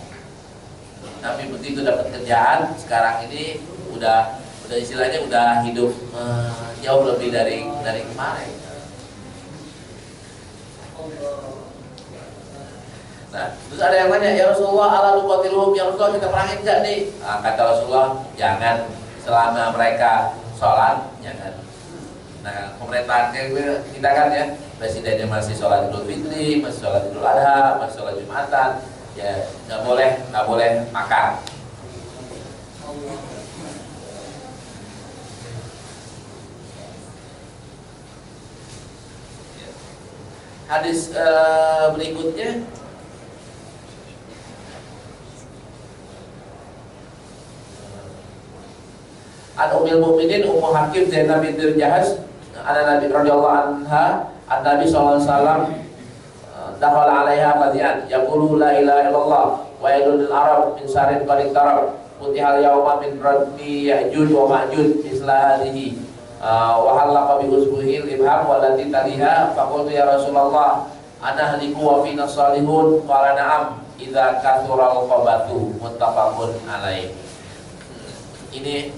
Tapi begitu dapat kerjaan sekarang ini udah udah istilahnya udah hidup jauh lebih dari kemarin. Nah, terus ada yang nanya, ya Rasulullah, ala nuqatiluhum, ya Rasulullah kita perangin enggak nih? Nah, kata Rasulullah, jangan, selama mereka sholat, jangan. Nah, pemerintahannya kita kan ya, presidennya masih sholat Idul Fitri, masih sholat Idul Adha, masih sholat Jumatan, ya nggak boleh makan. Hadis berikutnya, an Ummul Mukminin Ummu Hakim Zainab binti Jahsh ana Nabi radhiyallahu anha an-Nabi sallallahu alaihi wasallam dakhala 'alaiha qadiyan yaqulu la ilaha illallah wa yadul arab min sarin qad tarab mutihal yawma min radmi ya'juj wa ma'juj misla hadhihi wa halaqa bi usbuhi al-ibham wallati taliha faqultu ya Rasulullah ana haliku wa fina salihun qala na'am idza kathura al-qabatu muttafaqun alaih. Ini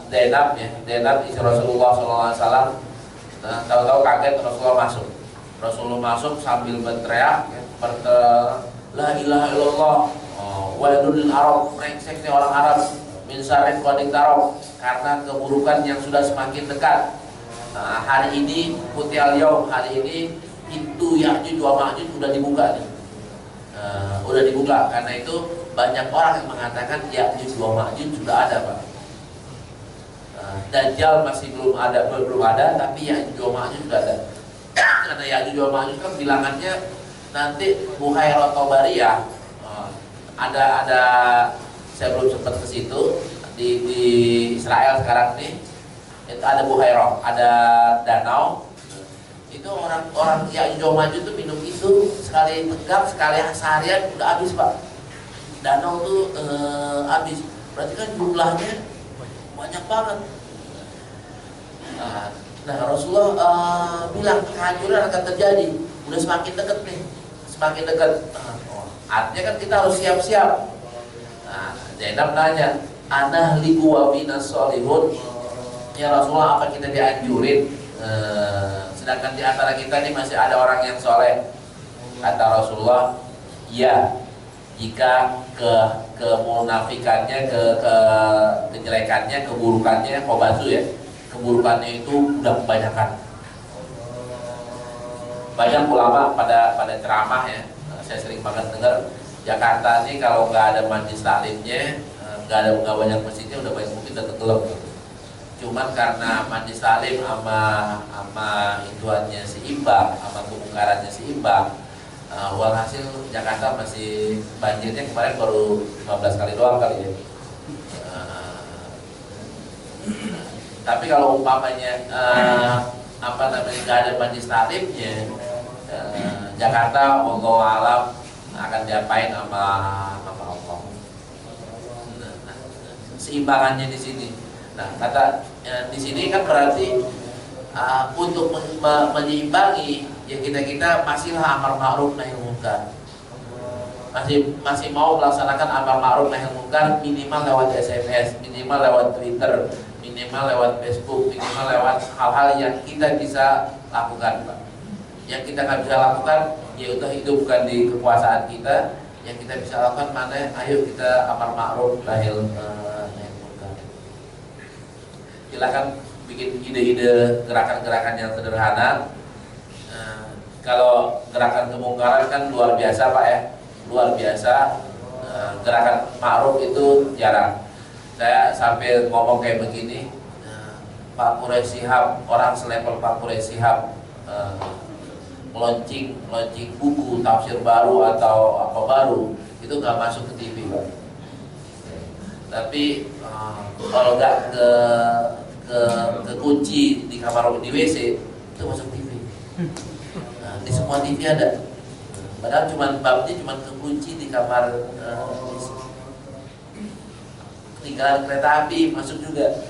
Zainab ya, Zainab istri Rasulullah SAW. Nah, tahu-tahu kaget Rasulullah masuk sambil berteriak ya, la ilaha illallah wa yadul arab, brengseknya orang Arab, min syarrin qad tarab, karena keburukan yang sudah semakin dekat. Nah, hari ini putih al-yaum, hari ini pintu Ya'juj wa Ma'juj sudah dibuka nih. Udah dibuka, karena itu banyak orang yang mengatakan Ya'juj wa Ma'juj sudah ada, Pak. Dajjal masih belum ada, tapi Ya'juj wa Ma'juj sudah ada. Karena Ya'juj wa Ma'juj kan bilangannya nanti Buhairah Tabariyah. Ada saya belum sempat ke situ di Israel sekarang nih. Itu ada Buhairah, ada danau. Itu orang Ya'juj wa Ma'juj itu minum itu sekali tegak, sekali seharian udah habis, Pak. Danau tuh habis, berarti kan jumlahnya banyak banget. Nah Rasulullah bilang kehancuran akan terjadi, udah semakin dekat nih, semakin dekat. Artinya kan kita harus siap-siap. Zainab nanya, ana liku wa fina sholihun, ya Rasulullah apa kita dianjurin? Sedangkan di antara kita ini masih ada orang yang soleh. Kata Rasulullah, ya, jika kemunafikannya, kejelekannya, keburukannya, kobasu ya, keburukannya itu udah kebanyakan. Banyak ulama pada ceramah ya, saya sering banget dengar Jakarta ini kalau nggak ada majlis taklimnya, nggak banyak masjidnya, udah banyak mungkin udah tenggelam. Cuman karena majlis taklim sama ituannya seimbang, sama kemungkarannya seimbang. Walhasil Jakarta masih banjirnya kemarin baru 15 kali doang kali ya. Tapi kalau umpamanya nggak ada majlis taklimnya, Jakarta wallahu alam akan diapain sama Allah. Seimbangannya di sini. Nah, kata di sini kan berarti untuk menyeimbangi ya kita masihlah amar ma'ruf nahi munkar. Masih mau melaksanakan amar ma'ruf nahi munkar minimal lewat SMS, minimal lewat Twitter, minimal lewat Facebook, minimal lewat hal-hal yang kita bisa lakukan, Pak. Yang kita nggak bisa lakukan, ya udah itu bukan di kekuasaan kita. Yang kita bisa lakukan mana? Ayo kita amar ma'ruf nahi munkar. Silakan bikin ide-ide gerakan-gerakan yang sederhana. Kalau gerakan kemungkaran kan luar biasa, Pak ya, luar biasa. Gerakan ma'ruf itu jarang. Saya sampai ngomong kayak begini, Pak Quraish Shihab, orang selevel Pak Quraish Shihab launching buku tafsir baru atau apa baru, itu nggak masuk ke TV, Pak. Tapi kalau nggak ke kunci di kamar di WC itu masuk TV. Di semua TV ada. Padahal babnya cuma kekunci di kamar ketinggalan kereta api masuk juga.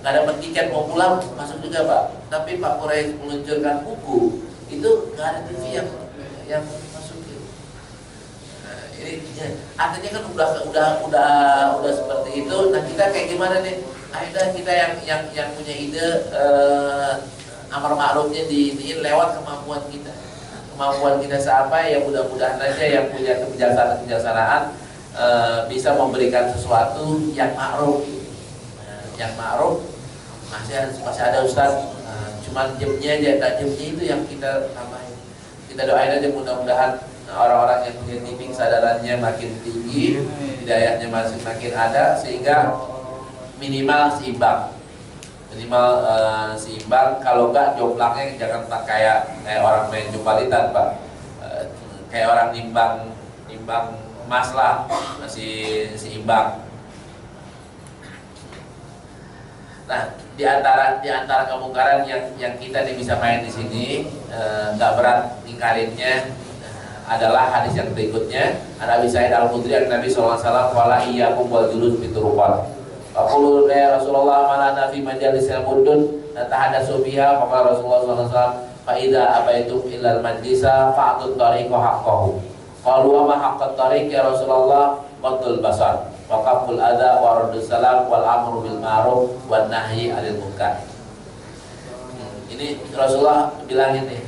Nggak dapat tiket mau pulang masuk juga, Pak. Tapi Pak Quraish meluncurkan buku itu nggak ada TV yang masuk. Ini artinya kan udah seperti itu. Nah kita kayak gimana nih? Ada kita yang punya ide amar ma'rufnya di lewat kemampuan kita. Kemampuan kita seapa ya, mudah-mudahan aja yang punya kebijaksanaan bisa memberikan sesuatu yang ma'ruf. Yang ma'ruf masih ada Ustaz, cuman jamnya aja, jamnya itu yang kita tambahin. Kita doain aja mudah-mudahan orang-orang yang punya tipik kesadarannya makin tinggi, hidayahnya masih makin ada, sehingga minimal seimbang. Seimbang, kalau enggak jomblangnya jangan tak kayak orang main jumpalitan, Pak. Kayak orang nimbang emas lah, masih seimbang. Nah, di antara kemungkaran yang kita bisa main di sini, nggak berat ingkarinnya, adalah hadis yang berikutnya. Abi Sa'id Al-Khudri dari Nabi SAW, wala iyyakum wal julus fituruqat. Faqulu ya Rasulullah malana fi majalisil mudun natahaddatsu biha, maka Rasulullah SAW, fa idza abaitum ilal majlisa fa'tut tariqa haqqahu. Qalu wa ma haqqat tariq ya Rasulullah? Qaddul basar wa qaful adza wa raddus salam wal amru bil ma'ruf wan nahyi 'anil munkar. Ini Rasulullah bilang ini,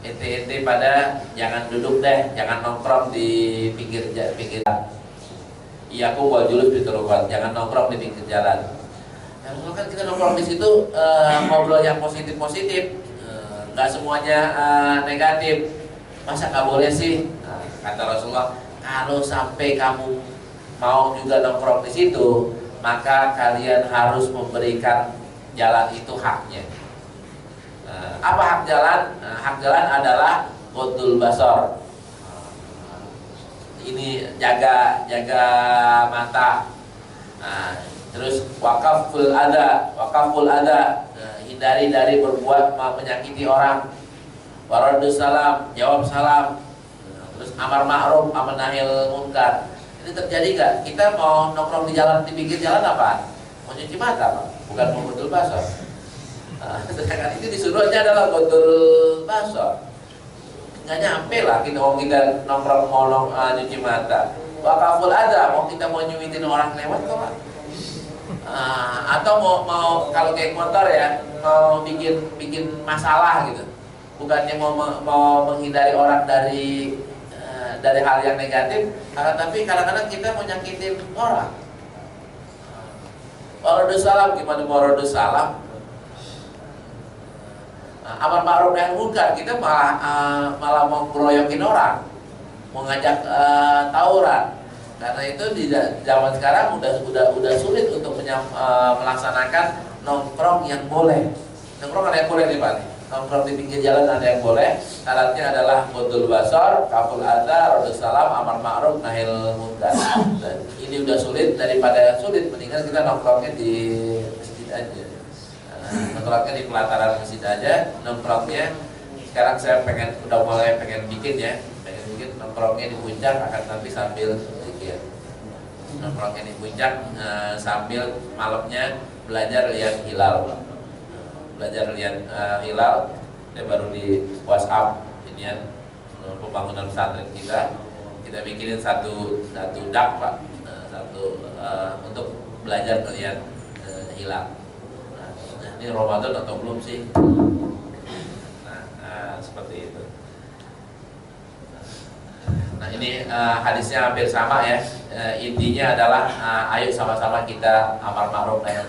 ente pada jangan duduk deh, jangan nongkrong di pinggir. Iya, aku bawa julus di terubat, jangan nongkrong di pinggir jalan. Ya, Rasulullah kan kita nongkrong di situ ngobrol yang positif, nggak semuanya negatif. Masa nggak boleh sih? Kata Rasulullah, kalau sampai kamu mau juga nongkrong di situ, maka kalian harus memberikan jalan itu haknya. Apa hak jalan? Hak jalan adalah qaddul basar. Ini jaga mata. Terus wakaful ada, hindari dari berbuat menyakiti orang. Waradus salam, jawab salam. Terus amar ma'ruf, amar nahil munkar. Ini terjadi gak? Kita mau nongkrong di pinggir jalan apa? Mau cuci mata, Pak? Bukan mau qaddul basar. Sedangkan itu disuruhnya adalah qaddul basar. Nggak nyampe lah kita nongkrong mau nyuci mata. Wakaful ada, kita mau nyuitin orang lewat kok, Pak. Atau mau kalau kayak motor ya, mau bikin masalah gitu. Bukannya mau menghindari orang dari hal yang negatif, tapi kadang-kadang kita mau nyakitin orang. Waradus salam, gimana mau waradus salam? Amar ma'ruf nahi munkar, kita malah mau keroyokin orang, mau ngajak tawuran. Karena itu di zaman sekarang udah sulit untuk melaksanakan nongkrong yang boleh. Nongkrong ada yang boleh nih, Pak. Nongkrong di pinggir jalan ada yang boleh. Syaratnya adalah qaddul basar, kaful adza, radus salam, amar ma'ruf nahil munkar. Dan ini udah sulit, daripada sulit mendingan kita nongkrongnya di masjid aja. Nongkrongnya di pelataran masjid aja. Nongkrongnya sekarang saya udah mulai pengen bikin nongkrongnya di puncak, akan tapi sambil zikir. Nongkrongnya di puncak sambil malamnya belajar lihat hilal. Hilal, ya baru di WhatsApp ini ya, pembangunan pesantren kita bikinin satu dak, Pak, untuk belajar melihat hilal. Nah, ini Ramadan atau belum sih? Seperti itu. Nah, ini hadisnya hampir sama ya. Intinya adalah ayo sama-sama kita amar ma'ruf nahi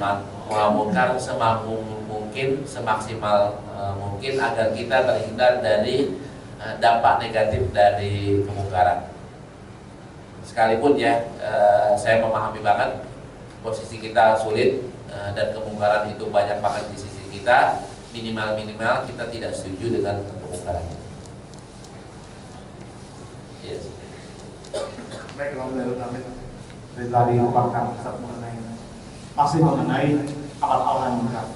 munkar semampu mungkin, semaksimal mungkin, agar kita terhindar dari dampak negatif dari kemungkaran. Sekalipun ya, saya memahami banget posisi kita sulit dan kemungkaran itu banyak banget di sisi kita. Minimal kita tidak setuju dengan kemungkaran. Yes. Baik, dari ungkapkan masih mengenai akal-akalan yang benar.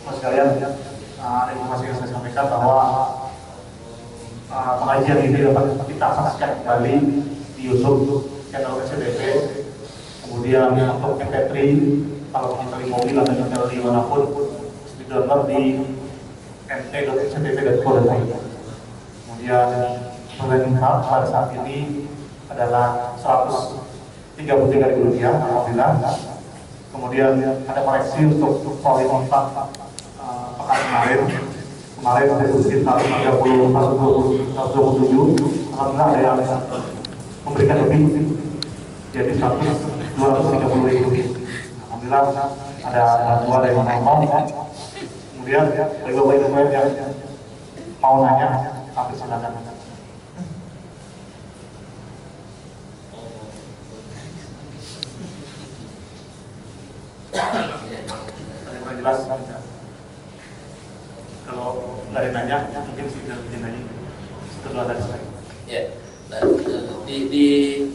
Mas sekalian, ada informasi yang saya sampaikan bahwa pengajian ini dapat kita saksikan kembali di YouTube channel SCTV. Kemudian untuk MP3, kalau kita di mobil atau channel di manapun, di download di mt.sctv.co.id. Kemudian pemerintah pada saat ini adalah Rp133.000, alhamdulillah. Kemudian ada koreksi untuk volume 4 pekan kemarin. Kemarin ada sekitar 30, 127. Alhamdulillah ada yang memberikan lebih, jadi 230 ribu. Alhamdulillah ada bantuan dari Menkom. Kemudian bagi bapak ibu yang mau nanya, kami silakan. Kurang jelas. Kalau nggak ada nanya, mungkin sudah nanya. Setelah dari saya. Ya. Nah, di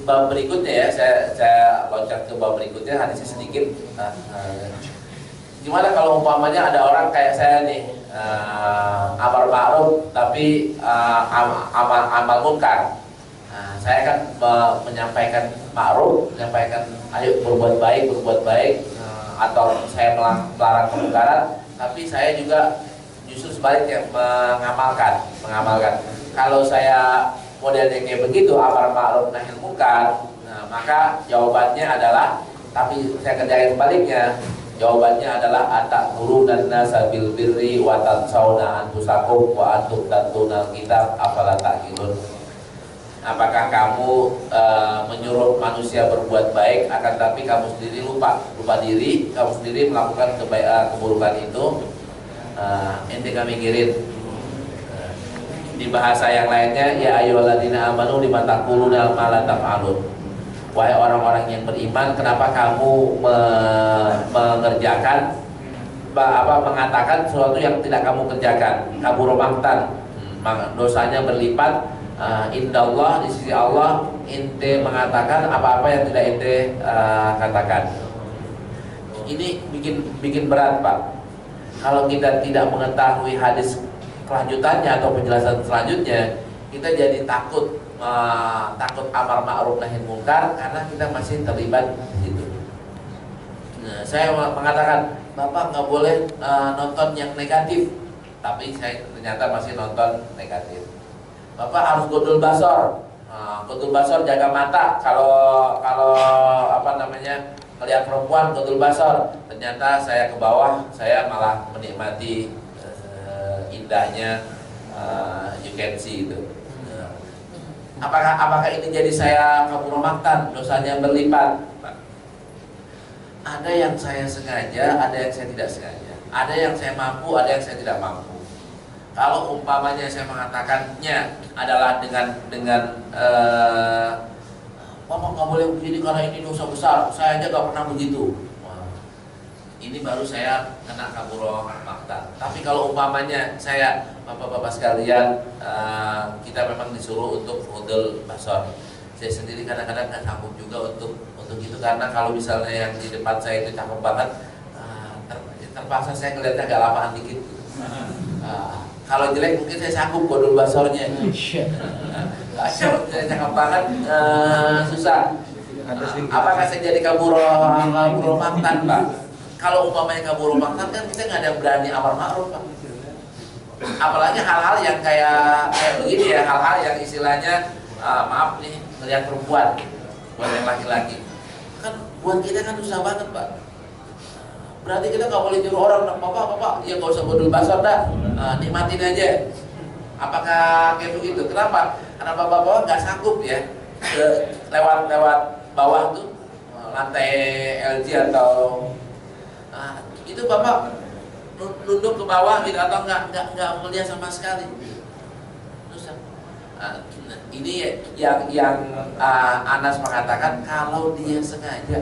bab berikutnya ya, saya loncat ke bab berikutnya, hadisnya sedikit. Gimana kalau umpamanya ada orang kayak saya nih, amar ma'ruf tapi amal munkar. Saya kan menyampaikan ma'ruf, menyampaikan ayo berbuat baik, atau saya melarang kemungkaran, tapi saya juga justru sebaliknya mengamalkan. Kalau saya modelnya kayak begitu, amar ma'ruf nahi munkar, maka jawabannya adalah, tapi saya kerjain sebaliknya. Jawabannya adalah atakmuruna nasa bil birri wa tansawna anfusakum wa antum tatluna kitab afala ta'qilun. Apakah kamu menyuruh manusia berbuat baik, akan tapi kamu sendiri lupa diri, kamu sendiri melakukan keburukan itu, ente gak mikirin. Di bahasa yang lainnya, ya ayyuhalladzina amanu lima taquluna ma la taf'alun. Wahai orang-orang yang beriman, kenapa kamu mengerjakan mengatakan sesuatu yang tidak kamu kerjakan? Kabur maqtan, dosanya berlipat. Indallah, di sisi Allah, ente mengatakan apa-apa yang tidak ente katakan. Ini bikin berat, Pak. Kalau kita tidak mengetahui hadis kelanjutannya atau penjelasan selanjutnya, kita jadi takut amar ma'ruf nahi munkar karena kita masih terlibat di situ. Nah, saya mengatakan, Bapak nggak boleh nonton yang negatif, tapi saya ternyata masih nonton negatif. Bapak harus godul basor, jaga mata. Kalau melihat perempuan godul basor, ternyata saya ke bawah, saya malah menikmati indahnya you can see itu. Apakah ini jadi saya kabur maqtan, dosanya berlipat? Ada yang saya sengaja, ada yang saya tidak sengaja. Ada yang saya mampu, ada yang saya tidak mampu. Kalau umpamanya saya mengatakannya adalah dengan Bapak nggak boleh begini karena ini dosa besar, saya aja nggak pernah begitu. Ini baru saya kena kabur maqtan. Tapi kalau umpamanya saya, bapak-bapak sekalian, kita memang disuruh untuk hudul basor. Saya sendiri kadang-kadang nggak sanggup juga untuk itu, karena kalau misalnya yang di depan saya itu cakep banget, terpaksa saya ngeliatnya agak lamaan dikit. Kalau jelek mungkin saya sanggup hudul basornya. Kalau saya cakep banget, susah. Apakah saya jadi kabur maqtan, Pak? Kalau umpamanya kabur maqtan kan kita nggak ada yang berani amar ma'ruf, Pak. Apalagi hal-hal yang kayak begini ya, hal-hal yang istilahnya maaf nih, melihat perempuan buat yang laki-laki. Kan buat kita kan susah banget, Pak. Berarti kita nggak boleh nyuruh orang, Bapak, ya nggak usah bodul basar dah, nikmatin aja. Apakah kayak begitu? Kenapa? Karena bapak-bapak nggak sanggup ya lewat bawah tuh lantai LG atau itu bapak nunduk ke bawah gitu, atau nggak melihat sama sekali. Terus ini yang Anas mengatakan kalau dia sengaja,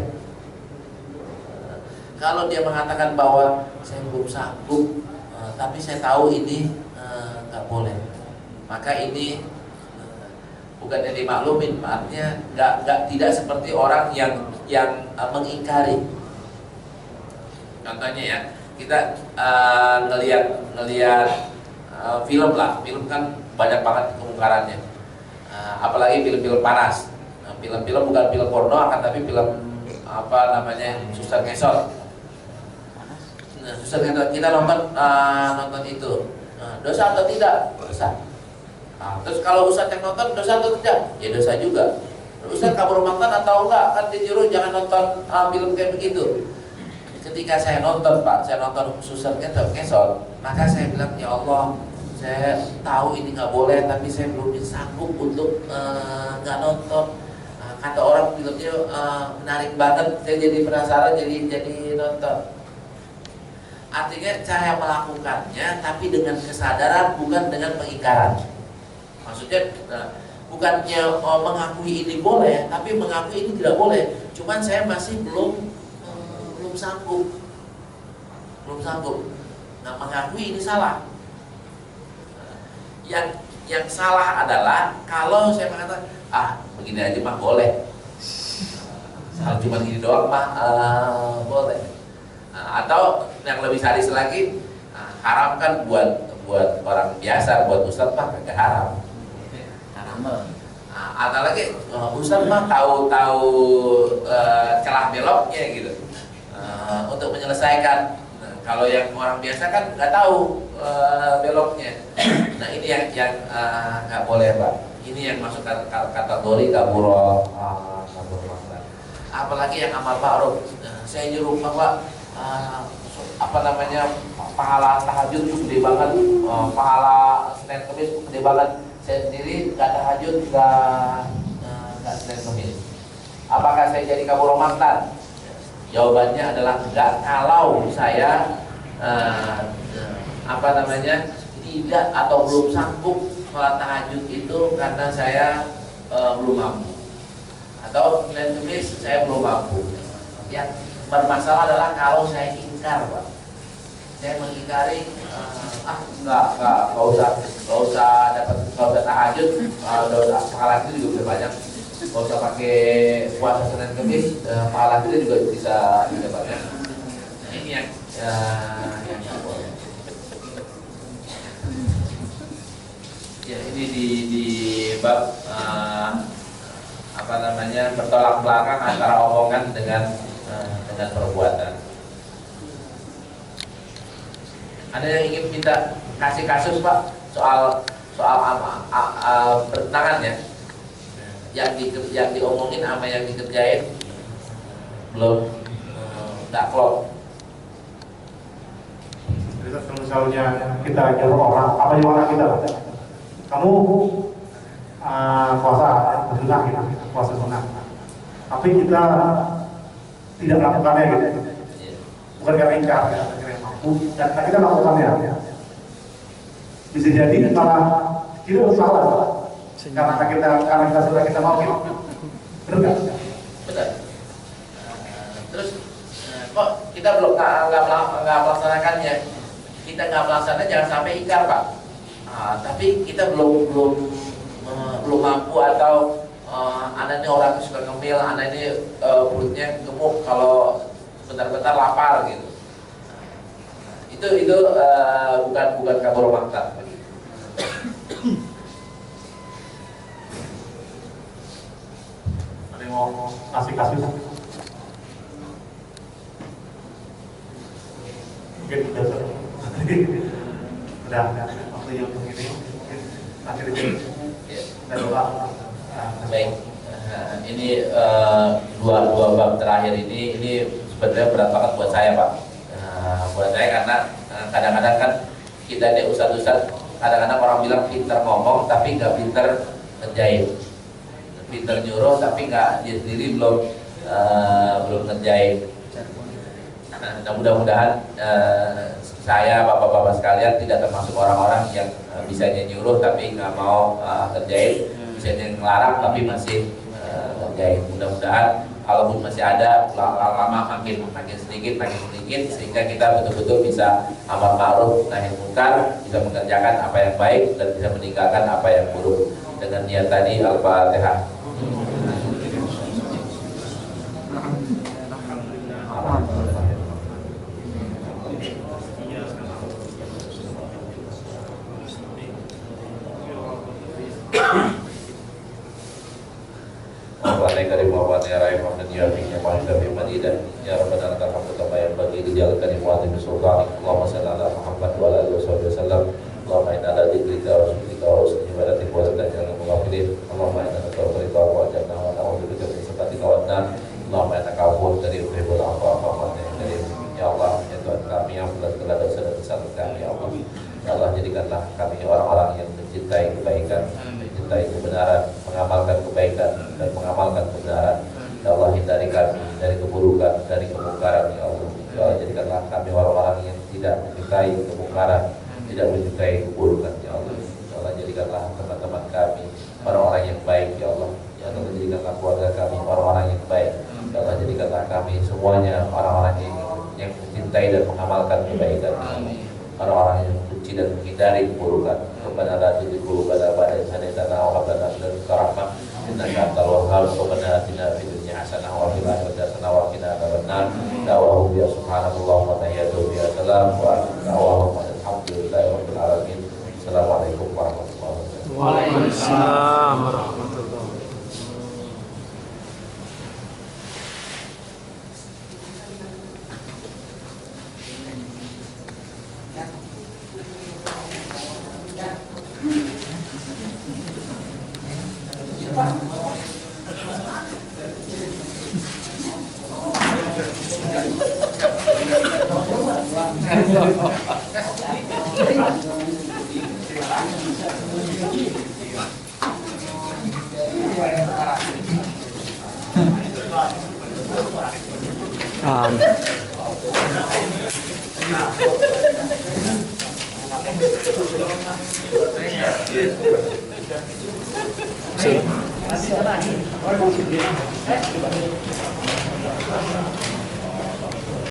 kalau dia mengatakan bahwa saya belum sanggup, tapi saya tahu ini nggak boleh, maka ini bukannya dimaklumin, artinya tidak seperti orang yang mengingkari. Contohnya ya, kita ngelihat film lah, film kan banyak banget kemungkarannya, apalagi film-film panas. Film-film bukan film porno, akan tapi film suster ngesot. Suster ngesot, kita nonton itu, dosa atau tidak? Dosa. Terus kalau ustadz yang nonton dosa atau tidak? Ya dosa juga. Ustadz kabur maqtan atau enggak? Kan disuruh jangan nonton film kayak begitu. ketika saya nonton Pak, saya nonton Suster Ngesot, maka saya bilang, ya Allah, saya tahu ini nggak boleh, tapi saya belum sanggup untuk nggak nonton. Kata orang filmnya menarik banget, saya jadi penasaran, jadi nonton. Artinya saya melakukannya, tapi dengan kesadaran, bukan dengan pengingkaran. Maksudnya bukannya mengakui ini boleh, tapi mengakui ini tidak boleh. Cuman saya masih belum sanggup, Nah, mengakui ini salah. Yang salah adalah kalau saya mengatakan, begini aja mah boleh, cuma gini doang mah boleh. Atau yang lebih sadis lagi, haram kan buat orang biasa, buat ustadz mah kagak haram. Atau lagi ustadz mah tahu celah beloknya gitu, untuk menyelesaikan. Kalau yang orang biasa kan nggak tahu beloknya. Nah, ini yang nggak boleh Pak. Ini yang masuk kategori kaburo makna. Apalagi yang amar ma'ruf. Saya nyuruh bahwa pahala tahajud itu gede banget, pahala Senin Kemis itu gede banget. Saya sendiri nggak tahajud, nggak Senin Kemis. Apakah saya jadi kaburo makna? Jawabannya adalah enggak, kalau saya tidak atau belum sanggup sholat tahajud itu karena saya belum mampu, atau Senin Kemis saya belum mampu. Yang bermasalah adalah kalau saya ingkar Pak, saya mengingkari, nggak usah tahajud, nggak usah pahala itu juga banyak. Kalau usah pakai puasa Senin Kemis, pahala kita juga bisa banyak. Nah, ini yang boleh. Ya, ini di bab bertolak belakang antara omongan dengan perbuatan. Ada yang ingin minta kasih kasus Pak soal bertentangan ya? Yang diomongin sama yang dikerjain belum nggak klop. Jadi kalau misalnya kita nyuruh orang, apa yang orang kita? Kamu puasa sunnah, tapi kita tidak melakukannya gitu. Bukan karena ingkar ya, dan kita melakukannya. Bisa jadi malah kita salah. Karena kita sudah mau gitu. Benar nggak? Benar. Terus kok kita belum nggak melaksanakannya? Kita nggak melaksanakan, jangan sampai ingkar Pak. Tapi kita belum mampu, atau anak ini orang yang suka ngemil, anak ini perutnya gemuk kalau bentar-bentar lapar gitu. Itu bukan kabur maktab. Mau kasih kasus mungkin udah waktu yang begini mungkin akhir ini dan doa. Baik, ini dua bab terakhir ini sebenarnya berat banget buat saya Pak. Buat saya karena kadang-kadang kan kita di ustadz kadang-kadang orang bilang pinter ngomong tapi nggak pinter ngerjain. Pinter nyuruh tapi nggak, dia sendiri belum ngerjain. Nah, mudah-mudahan saya bapak-bapak sekalian tidak termasuk orang-orang yang bisanya nyuruh tapi nggak mau ngerjain, bisanya ngelarang tapi masih ngerjain. Mudah-mudahan kalaupun masih ada, lama-lama makin sedikit sehingga kita betul-betul bisa amar ma'ruf nahi munkar, bisa mengerjakan apa yang baik dan bisa meninggalkan apa yang buruk. Dengan niat tadi, Al-Fatihah. kebenaran. Ya Allah, hindari kami dari keburukan, dari kemungkaran. Ya Allah, ya Allah, jadikanlah kami orang-orang yang tidak menyukai kemungkaran, tidak menyukai keburukan. Ya Allah, ya Allah, jadikanlah teman-teman kami orang-orang yang baik. Ya Allah, ya Allah, jadikanlah keluarga kami orang-orang yang baik. Ya Allah, jadikanlah kami semuanya orang-orang yang mencintai dan mengamalkan kebaikan. Orang-orang yang benci dan menghindari keburukan. Rabbana la tuzigh qulubana ba'da idh hadaytana wa hab lana min ladunka rahmah innaka antal wahhab. Rabbana atina fid dunya hasanah wa fil akhirati hasanah wa qina adzabannar. Da'wahum ya subhanallah wa tahiyyatuhum ya salam wa da'wahum alhamdulillahi rabbil alamin. Assalamualaikum warahmatullahi wabarakatuh. Waalaikumsalam warahmatullahi wabarakatuh. Masih.